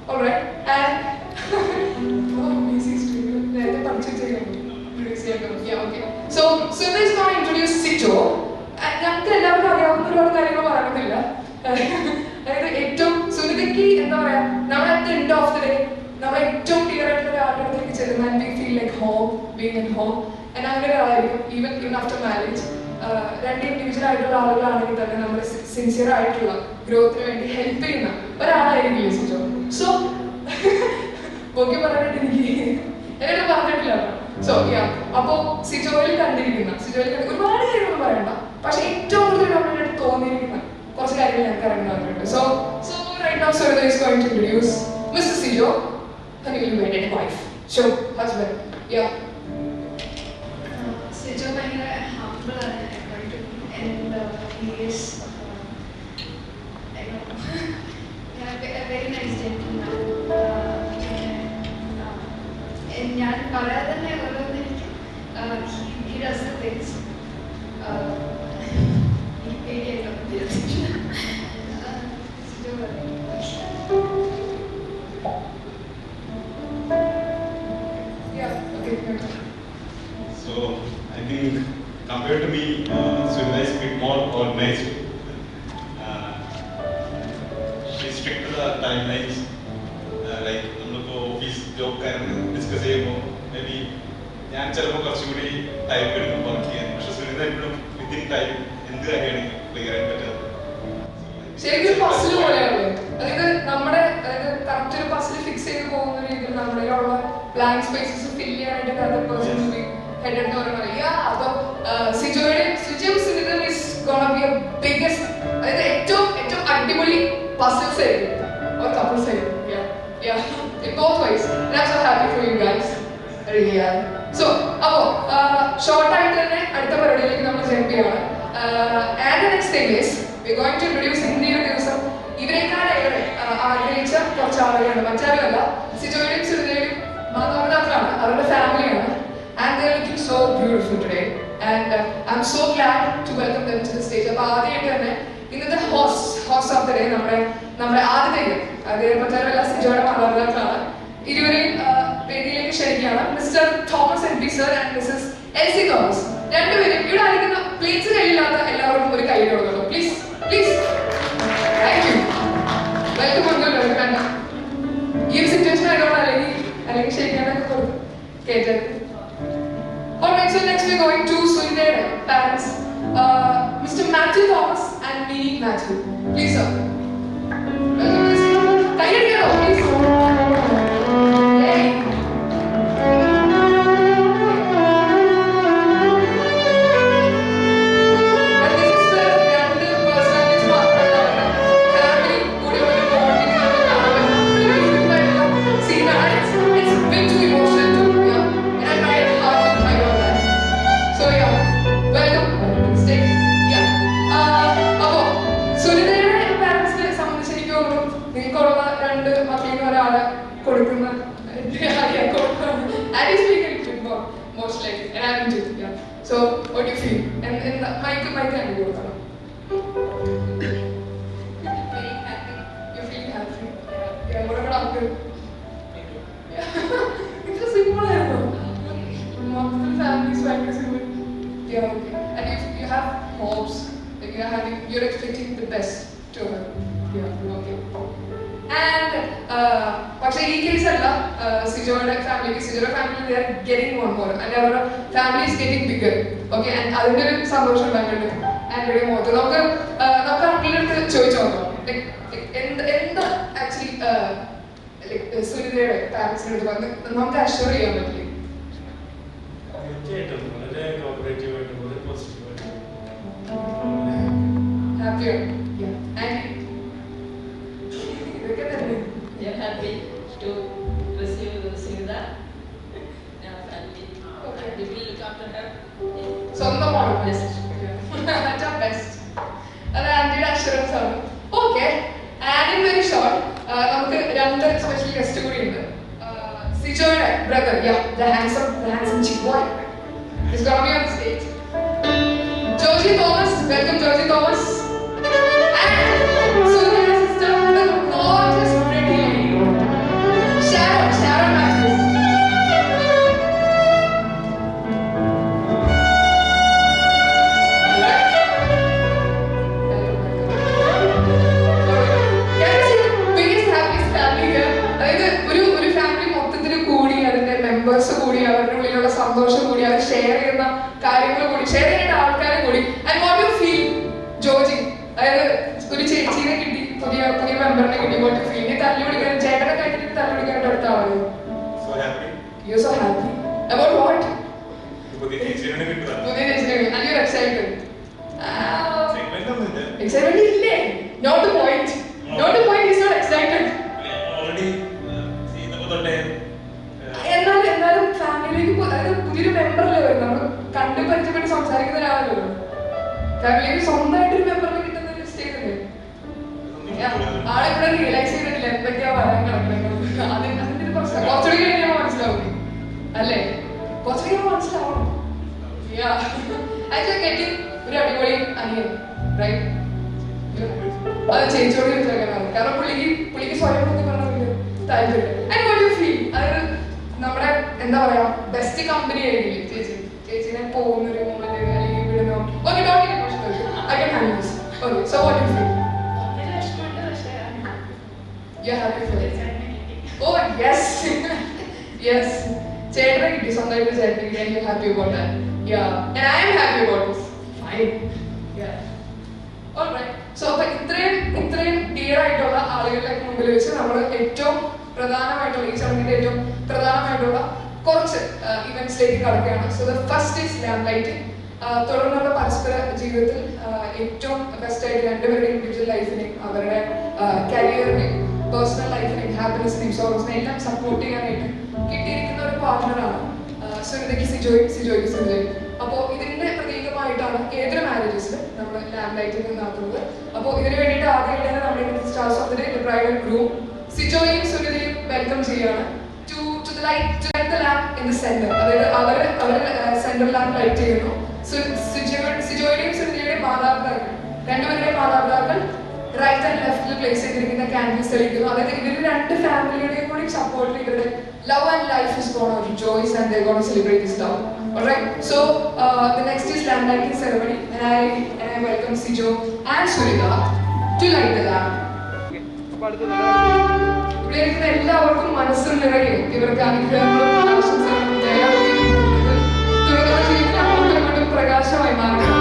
Speaker 5: Alright? And oh, busy studio. നേരത്തെ പഠിച്ചു Yeah, okay. So Sunita is going to introduce Sijo. ഞങ്ങൾക്ക് എല്ലാവർക്കും അറിയാവുന്ന ഒരുപാട് കാര്യങ്ങൾ പറയണമെന്നില്ല. അതായത് ഏറ്റവും സുനിതയ്ക്ക് എന്താ പറയാ, നമ്മൾ at the end of the day നമ്മൾ ഏറ്റവും ക്ലിയർ ആയിട്ടുള്ള ഒരാളുടെ അടുത്തേക്ക് ചെല്ലുന്ന we feel like home, being in home. And അങ്ങനെ ഒരാളായിരിക്കും even after marriage. രണ്ട് ഇൻഡിവിജ്വൽ ആയിട്ടുള്ള ആളുകളാണെങ്കിൽ തന്നെ നമ്മൾ സിൻസിയർ ആയിട്ടുള്ള ഗ്രോത്തിന് വേണ്ടി ഹെൽപ്പ് ചെയ്യുന്ന ഒരാളായിരിക്കില്ലേ സിജോ? സോ ഓക്കെ പറയാനായിട്ട് എനിക്ക് എന്നോട് പറഞ്ഞിട്ടില്ല. സോ അപ്പോ സിജോയിൽ കണ്ടിരിക്കുന്ന ഒരുപാട് കാര്യങ്ങളൊന്നും പറയണ്ട, പക്ഷെ ഏറ്റവും കൂടുതൽ നമ്മുടെ തോന്നിയിരിക്കുന്ന കുറച്ച് കാര്യങ്ങൾ ഞങ്ങൾക്ക് അറിയുന്നവരുണ്ട്. So right now Sunita is going to introduce Mr. Sijo, her newly wedded wife. Sure, husband. Yeah.
Speaker 6: Sijo ഭയങ്കര humble ആണ്, according to me, and he is a very nice gentleman. ഞാൻ പറയാതെ തന്നെ ഓരോന്ന് he does the things. എനിക്ക് പേടിയായിട്ടോ Sijo പറയും.
Speaker 7: So I think compared to me, Sunita is a bit more organized. She strict to the timelines. Like നമ്മളിപ്പോ office job കാര്യം discuss ചെയ്യുമ്പോൾ may be ഞാൻ ചിലപ്പോൾ കുറച്ചുകൂടി ടൈം എടുക്കും വർക്ക് ചെയ്യാൻ, പക്ഷെ സുനിത എപ്പോഴും വിത്തിൻ ടൈം എന്ത് കാര്യമാണ് ക്ലിയർ ആയിട്ട് പറ്റുന്നത്.
Speaker 5: ശരിക്കും പസിൽ പോലെയാണ്. അതായത് നമ്മുടെ കറക്റ്റ് ഒരു പസിൽ ഫിക്സ് ചെയ്ത് പോകുന്ന രീതിയിൽ നമ്മളിലുള്ള ബ്ലാങ്ക് സ്പേസസ് ഫിൽ ചെയ്യാനായിട്ട് അതർ പേഴ്സൺ ബി ഹെഡ് എന്ന് പറയുന്നത്. അപ്പൊ സിജോയും സുനിതയും is gonna be a biggest, അതായത് ഏറ്റവും അടിപൊളി പസിൽസ് ആയിരിക്കും or couples ആയിരിക്കും. In both ways. And I'm so happy for you guys. Really are. So, appo short ആയിട്ട് തന്നെ അടുത്ത പരിപാടിയിലേക്ക് നമ്മൾ ജമ്പ് ചെയ്യാണ്. And the next thing is we're going to introduce ഇന്നീ ഒരു ദിവസം ഇവരെക്കാളേറെ ആഗ്രഹിച്ച കുറച്ച് ആളുകളാണ്. മറ്റാരുമല്ല, സിജോയുടെയും സുനിതയുടെയും മാതാപിതാക്കളാണ്, അവരുടെ ഫാമിലിയാണ്. And they're looking so beautiful today. And I'm so glad to welcome them to the stage. അപ്പോൾ ആദ്യമായിട്ട് തന്നെ ഇന്നത്തെ ഹോസ്റ്റ് ഓഫ് ദ ഡേ നമ്മുടെ ആദ്യത്തെ മറ്റാരുമല്ല, സിജോയുടെ മാതാപിതാക്കളാണ്. ഇരുവരെയും വേദിയിലേക്ക് ക്ഷണിക്കുകയാണ്. Mister Thomas N P sir and missus Elsy Thomas. രണ്ടുപേരും ഇവിടെ ആയിരിക്കുന്ന പ്ലേറ്റ്സ് കയ്യില്ലാത്ത എല്ലാവർക്കും ഒരു കൈ കൊടുക്കണം പ്ലീസ്. Thank you. വെൽക്കം ഉണ്ടല്ലോ. ഈ ഒരു സിറ്റുവേഷൻ ആയതുകൊണ്ട് അല്ലെങ്കിൽ ക്ഷണിക്കാനൊക്കെ കൊടുക്കും കേട്ടത്. Alright, so next we're going to Sunita's parents, Mr. Matthew Thomas and Minnie Matthew. Please, sir. Welcome, please. Can you hear us, please? Yay. And this is the grand personalities മാത്രമല്ല, family കൂടെ ഒരു bonding scene. It's a bit too emotional too, yeah. And I tried hard to hide all that. So yeah, welcome to the stage. Yeah. അപ്പോ സുനിതയുടെ പാരന്റ്സിനെ സംബന്ധിച്ച് എനിക്ക് തോന്നുന്നു നിങ്ങൾക്കുള്ള രണ്ട് മക്കളിൽ ഒരാളെ കൊടുക്കുന്ന most likely, and I will do. Yeah. So what do you feel? And Mike can do it.
Speaker 6: very happy.
Speaker 5: You feel happy? Yeah. What about you? Yeah. It's a simple answer. Multiple families, like simple. Yeah. Okay. And if you have hopes, like you're expecting the best to her. Yeah. Okay. And പക്ഷേ ഈ case അല്ല സിജോയുടെ family they are getting one more and our family is getting bigger. Okay അതിന്റെ ഒരു സന്തോഷം ഉണ്ടായിട്ടുണ്ട് ആൻഡ്രിയുടെ മുഖത്ത്. നമുക്ക് ആർക്കെങ്കിലും അടുത്ത് ചോദിച്ചു നോക്കാം എന്താ ആക്ച്വലി സുനിതയുടെ പാരന്റ്സിന്റെ അടുത്ത് പറഞ്ഞ് നമുക്ക് അഷ്യൂർ ചെയ്യാൻ പറ്റില്ല?
Speaker 8: തീർച്ചയായിട്ടും വളരെ കോപ്പറേറ്റീവ് ആയിട്ട് വളരെ പോസിറ്റീവ് ആയിട്ട്
Speaker 5: ഹാപ്പിയാണ്. ഇതൊക്കെ തന്നെ
Speaker 9: We are happy to receive Sunita in our family.
Speaker 5: Okay.
Speaker 9: We will look after her.
Speaker 5: സ്വന്തമാണ്
Speaker 9: Best.
Speaker 5: ബെസ്റ്റ്. അത് ആന്റിയുടെ അഷുറൻസ് ആണ്. Okay, and in very short നമുക്ക് രണ്ട് സ്പെഷ്യൽ ഗസ്റ്റ് കൂടി ഉണ്ട്. സിജോയുടെ brother, the handsome chick boy is going to be on the stage. Joji Thomas, welcome Joji Thomas. And Sunita's sister, the gorgeous pretty lady, Sharon Matthews. കൂടി അവരുടെ ഉള്ളിലുള്ള സന്തോഷം കൂടി അവർ share ചെയ്യുന്ന കാര്യങ്ങൾ കൂടി ഷെയർ ചെയ്യേണ്ട ആൾക്കാരെ കൂടി. And what you feel Joji, അതായത് ഒരു ചേച്ചീനെ കിട്ടി, പുതിയ മെമ്പറിനെ കിട്ടി, വാട്ട് യു ഫീൽ? നീ തല്ലുപിടിക്കാൻ ചേട്ടനെ കഴിഞ്ഞിട്ട് തല്ലുപിടിക്കാനായിട്ട് അടുത്ത ആളാണ്. You so happy about what? പുതിയ ചേച്ചീനെ and you're excited. Excitement ഇല്ലേ? Not the point, he's not excited. എന്നാലും ഫാമിലിയിലേക്ക് അതായത് പുതിയൊരു മെമ്പറല്ലേ വരും, നമ്മൾ കണ്ട് പരിചയപ്പെട്ട് സംസാരിക്കുന്ന ഒരാളല്ലോ. ഫാമിലിക്ക് സ്വന്തമായിട്ടൊരു മെമ്പറിനെ കിട്ടുന്ന ഒരു സ്റ്റേജ് അല്ലേ? ആളിവിടെ റിയലൈസ് ചെയ്തിട്ടില്ല എന്തൊക്കെയാ വരാൻ കിടക്കുന്നത്. അതിന്റെ ഒരു പ്രശ്നം കുറച്ചുകൂടി കഴിഞ്ഞാൽ മനസ്സിലാവും അല്ലേ? കുറച്ചുകൂടി മനസ്സിലാവണം. ഒരു അടിപൊളി അനിയൻ, റൈറ്റ്? അത് ചേച്ചിയോട് ചോദിച്ചാൽ കാരണം പുള്ളിക്ക് സ്വയം പറഞ്ഞ താല്പര്യം. And what you feel? അതായത് നമ്മുടെ എന്താ പറയാ ബെസ്റ്റ് കമ്പനി ആയിരിക്കില്ലേ ചേച്ചിനെ പോകുന്നൊരു മൊമെന്റ് അല്ലെങ്കിൽ വിടുന്ന. Okay, don't get emotional. I can handle this. Okay, so what you feel? You are happy for it? Oh yes yes, ചേട്ടനെ കിട്ടി, സ്വന്തമായിട്ട് ചേട്ടനെ കിട്ടി. I am happy about that. Yeah, and I am happy about this. Fine. Yeah, alright. So അപ്പൊ ഇത്രയും dear ആയിട്ടുള്ള ആളുകളുടെ മുമ്പിൽ വെച്ച് നമ്മൾ ഏറ്റവും പ്രധാനമായിട്ടുള്ള ഈ ചടങ്ങിന്റെ ഏറ്റവും പ്രധാനമായിട്ടുള്ള കുറച്ച് ഇവന്റ്സിലേക്ക് കടക്കുകയാണ്. So the first is lamp lighting. തുടർന്നുള്ള പരസ്പര ജീവിതത്തിൽ ഏറ്റവും ബെസ്റ്റ് ആയിട്ട് രണ്ടുപേരുടെ ഇൻഡിവിജ്വൽ ലൈഫിനെയും അവരുടെ കരിയറിനെയും പേഴ്സണൽ ലൈഫിനെയും ഹാപ്പിനെസിനെയും സോറോസിനെയും എല്ലാം സപ്പോർട്ട് ചെയ്യാനായിട്ട് കിട്ടിയിരിക്കുന്ന ഒരു പാർട്ട്ണറാണ് സുനിതയ്ക്ക് സിജോയ്ക്ക് സുനിതയും. അപ്പോൾ ഇതിന്റെ പ്രതീകമായിട്ടാണ് ഏതൊരു മാരേജസിലും നമ്മൾ ലാമ്പ് ലൈറ്റിംഗ് നടത്തുന്നത്. അപ്പോൾ ഇതിന് വേണ്ടിയിട്ട് ആദ്യം തന്നെ നമ്മുടെ stars of the day bride and groom സിജോയും സുനിതയും വെൽക്കം ചെയ്യാണ് to light the lamp in the centre. അതായത് അവർ സെന്റർ ലാമ്പ് ലൈറ്റ് ചെയ്യുന്നു. സിജോയുടെയും സുനിതയുടെയും മാതാപിതാക്കൾ, രണ്ടുപേരുടെയും മാതാപിതാക്കൾ റൈറ്റ് ആൻഡ് ലെഫ്റ്റിൽ പ്ലേസ് ചെയ്തിരിക്കുന്ന കാൻഡിൽസ് തെളിയിക്കുന്നു. അതായത് ഇവരുടെ രണ്ട് ഫാമിലിയുടെയും കൂടി സപ്പോർട്ടിൽ ഇവരുടെ love and life is going to rejoice and they're going to celebrate this love. Alright, so the next is lamp lighting ceremony and I welcome Sijo and Sunita to light the lamp. ഇവിടെ ഇരിക്കുന്ന എല്ലാവർക്കും മനസ്സിൽ നിറയും ഇവർക്ക് അനുഗ്രഹങ്ങളും ആശംസകളും തുടർന്നുള്ള ജീവിതത്തിൽ അങ്ങോട്ടും ഇങ്ങോട്ടും പ്രകാശമായി മാറണം.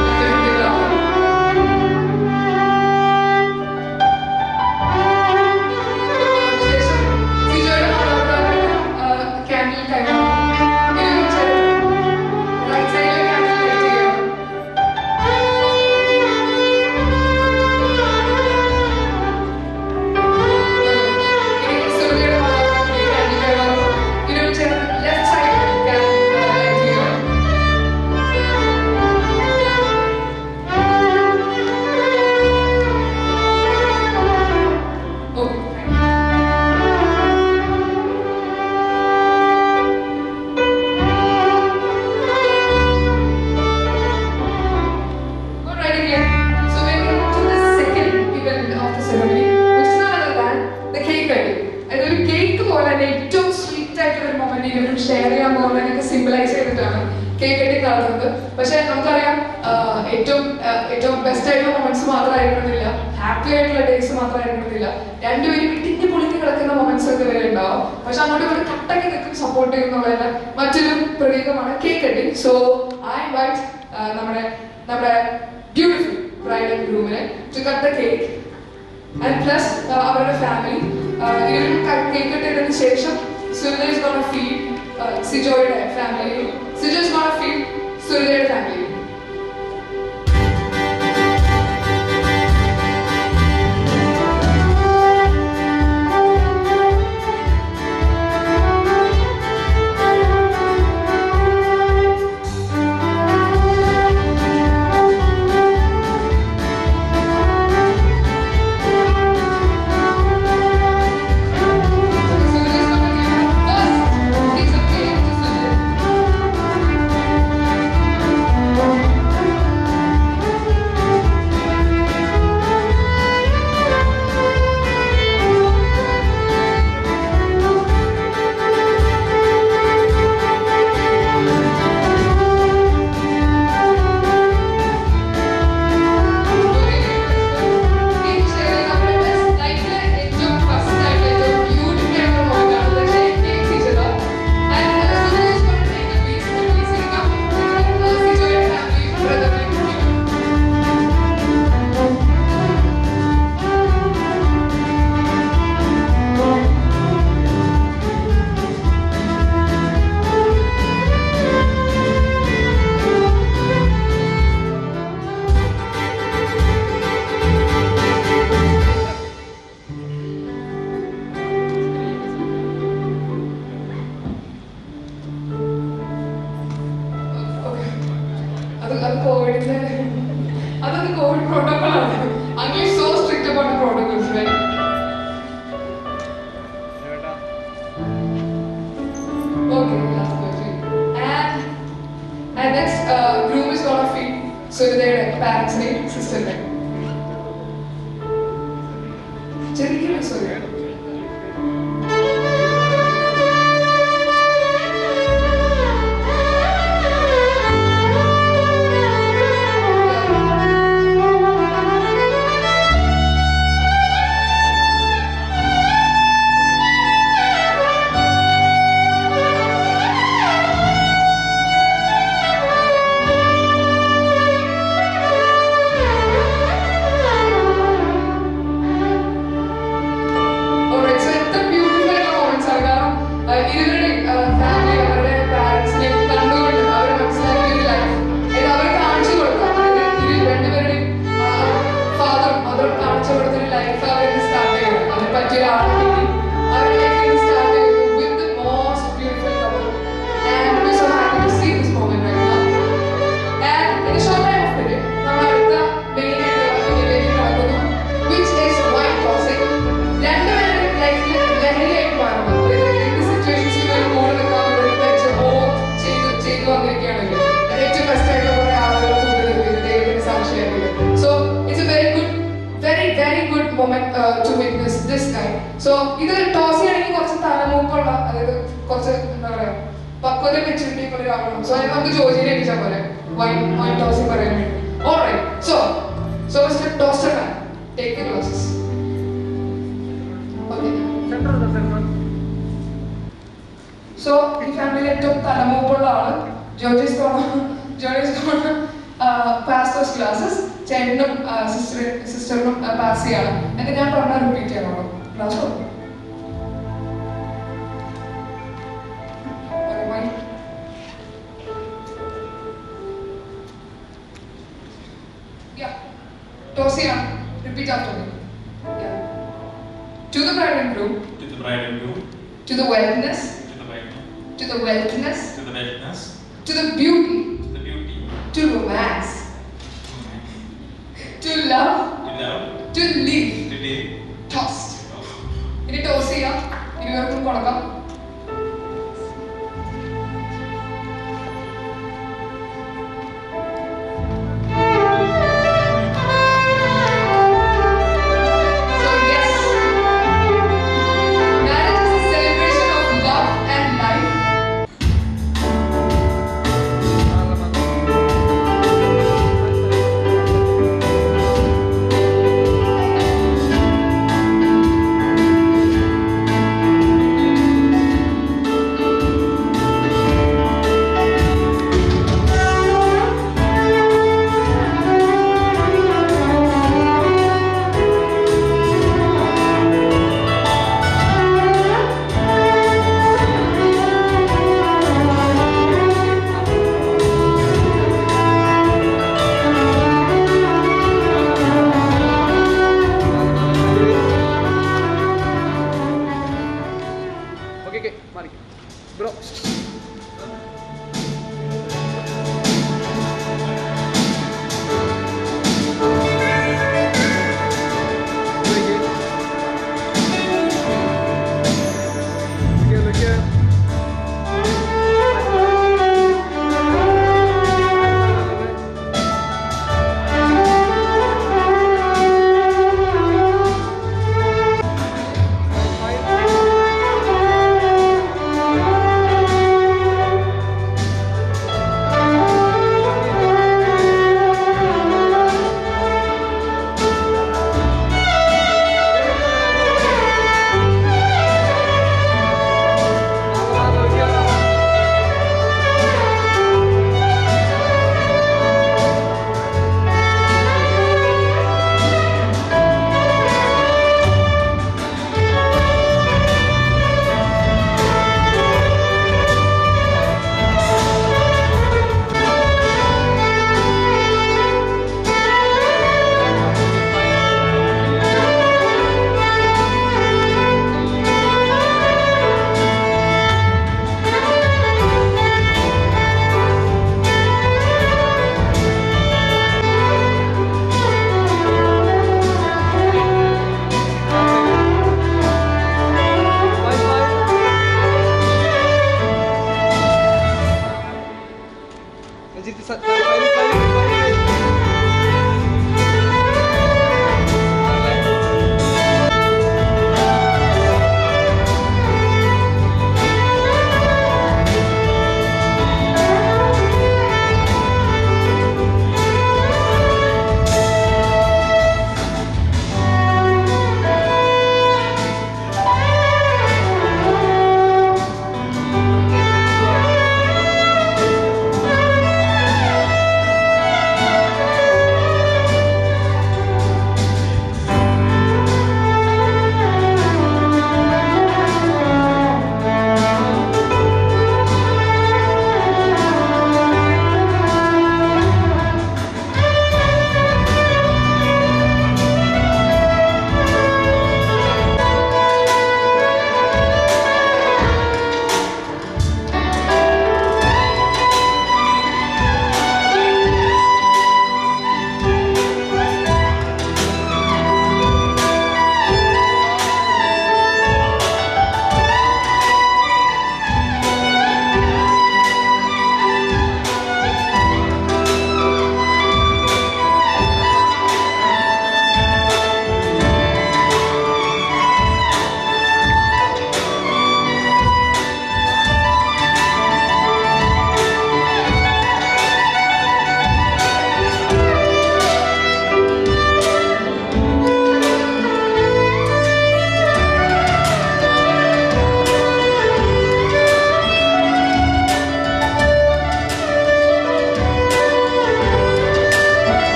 Speaker 5: ഷെയർ ചെയ്യാൻ പോകുന്നതിനൊക്കെ സിംബിളൈസ് ചെയ്തിട്ടാണ് കേക്ക് കട്ടിങ് നടത്തുന്നത്. പക്ഷെ നമുക്കറിയാം ഏറ്റവും ബെസ്റ്റ് ആയിട്ടുള്ള മൊമെന്റ്സ് മാത്രമായിരിക്കണമെന്നില്ല, ഹാപ്പി ആയിട്ടുള്ള ഡേയ്സ് മാത്രമായിരിക്കണമെന്നില്ല. രണ്ടുപേരും ഇട്ടിഞ്ഞ് പൊളിഞ്ഞ് കിടക്കുന്ന മൊമെന്റ്സ് ഒക്കെ വരെ ഉണ്ടാവും. പക്ഷെ അങ്ങോട്ട് ഒരു കട്ടക്ക് നിൽക്കും സപ്പോർട്ട് ചെയ്യുന്നുള്ളതിന്റെ മറ്റൊരു പ്രതീകമാണ് cake cutting. So I invite നമ്മുടെ beautiful bride and groom to cut the cake, and plus our family. Even cake cutting session, Surya is gonna feed Sijoy's family. Sijo is gonna feed Surya's family. That's the COVID protocol. English so strict about the protocols, right? Okay, last question. And next, groom is gonna feed their parents' name, sister name. Sorry. To witness this guy. So, this is tossy and you got some time move for so I have to Joji why tossing for enemy. Alright, so Mr. Tosser man, take the glasses. Okay. So, the family took Talamu Joji is gonna pass those classes. Chendum sister pass and then I repeat last one. Yeah. Tosia, repeat after me. Yeah. To the bride and groom.
Speaker 7: To the bride and groom.
Speaker 5: To the wealthness.
Speaker 7: To the wealthness.
Speaker 5: To the wealthiness.
Speaker 7: To the wealthness.
Speaker 5: To the beauty.
Speaker 7: To the beauty.
Speaker 5: To romance. To love.
Speaker 7: To love.
Speaker 5: To live.
Speaker 7: To live.
Speaker 5: Tossed. Ini toss ya. Ini baru kodakam. So yes, marriage is a celebration of love and life.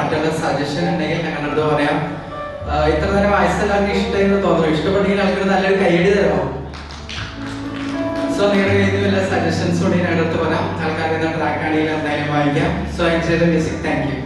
Speaker 10: മറ്റുള്ള suggestion ഉണ്ടെങ്കിൽ ഞങ്ങളുടെ അടുത്ത് പറയാം. ഇത്ര നേരം വായിച്ച എല്ലാവർക്കും ഇഷ്ടമെന്ന് തോന്നുന്നു. ഇഷ്ടപ്പെട്ടെങ്കിൽ ആൾക്കാർ നല്ലൊരു കൈയടി തരുമോ? സോ നിങ്ങളുടെ കയ്യിൽ വല്ല സജഷൻസ് കൂടി ഞങ്ങളുടെ അടുത്ത് പറയാം. ആൾക്കാർക്ക് ട്രാക്ക് ആണെങ്കിൽ എന്തായാലും വായിക്കാം. So enjoy the music. Thank you.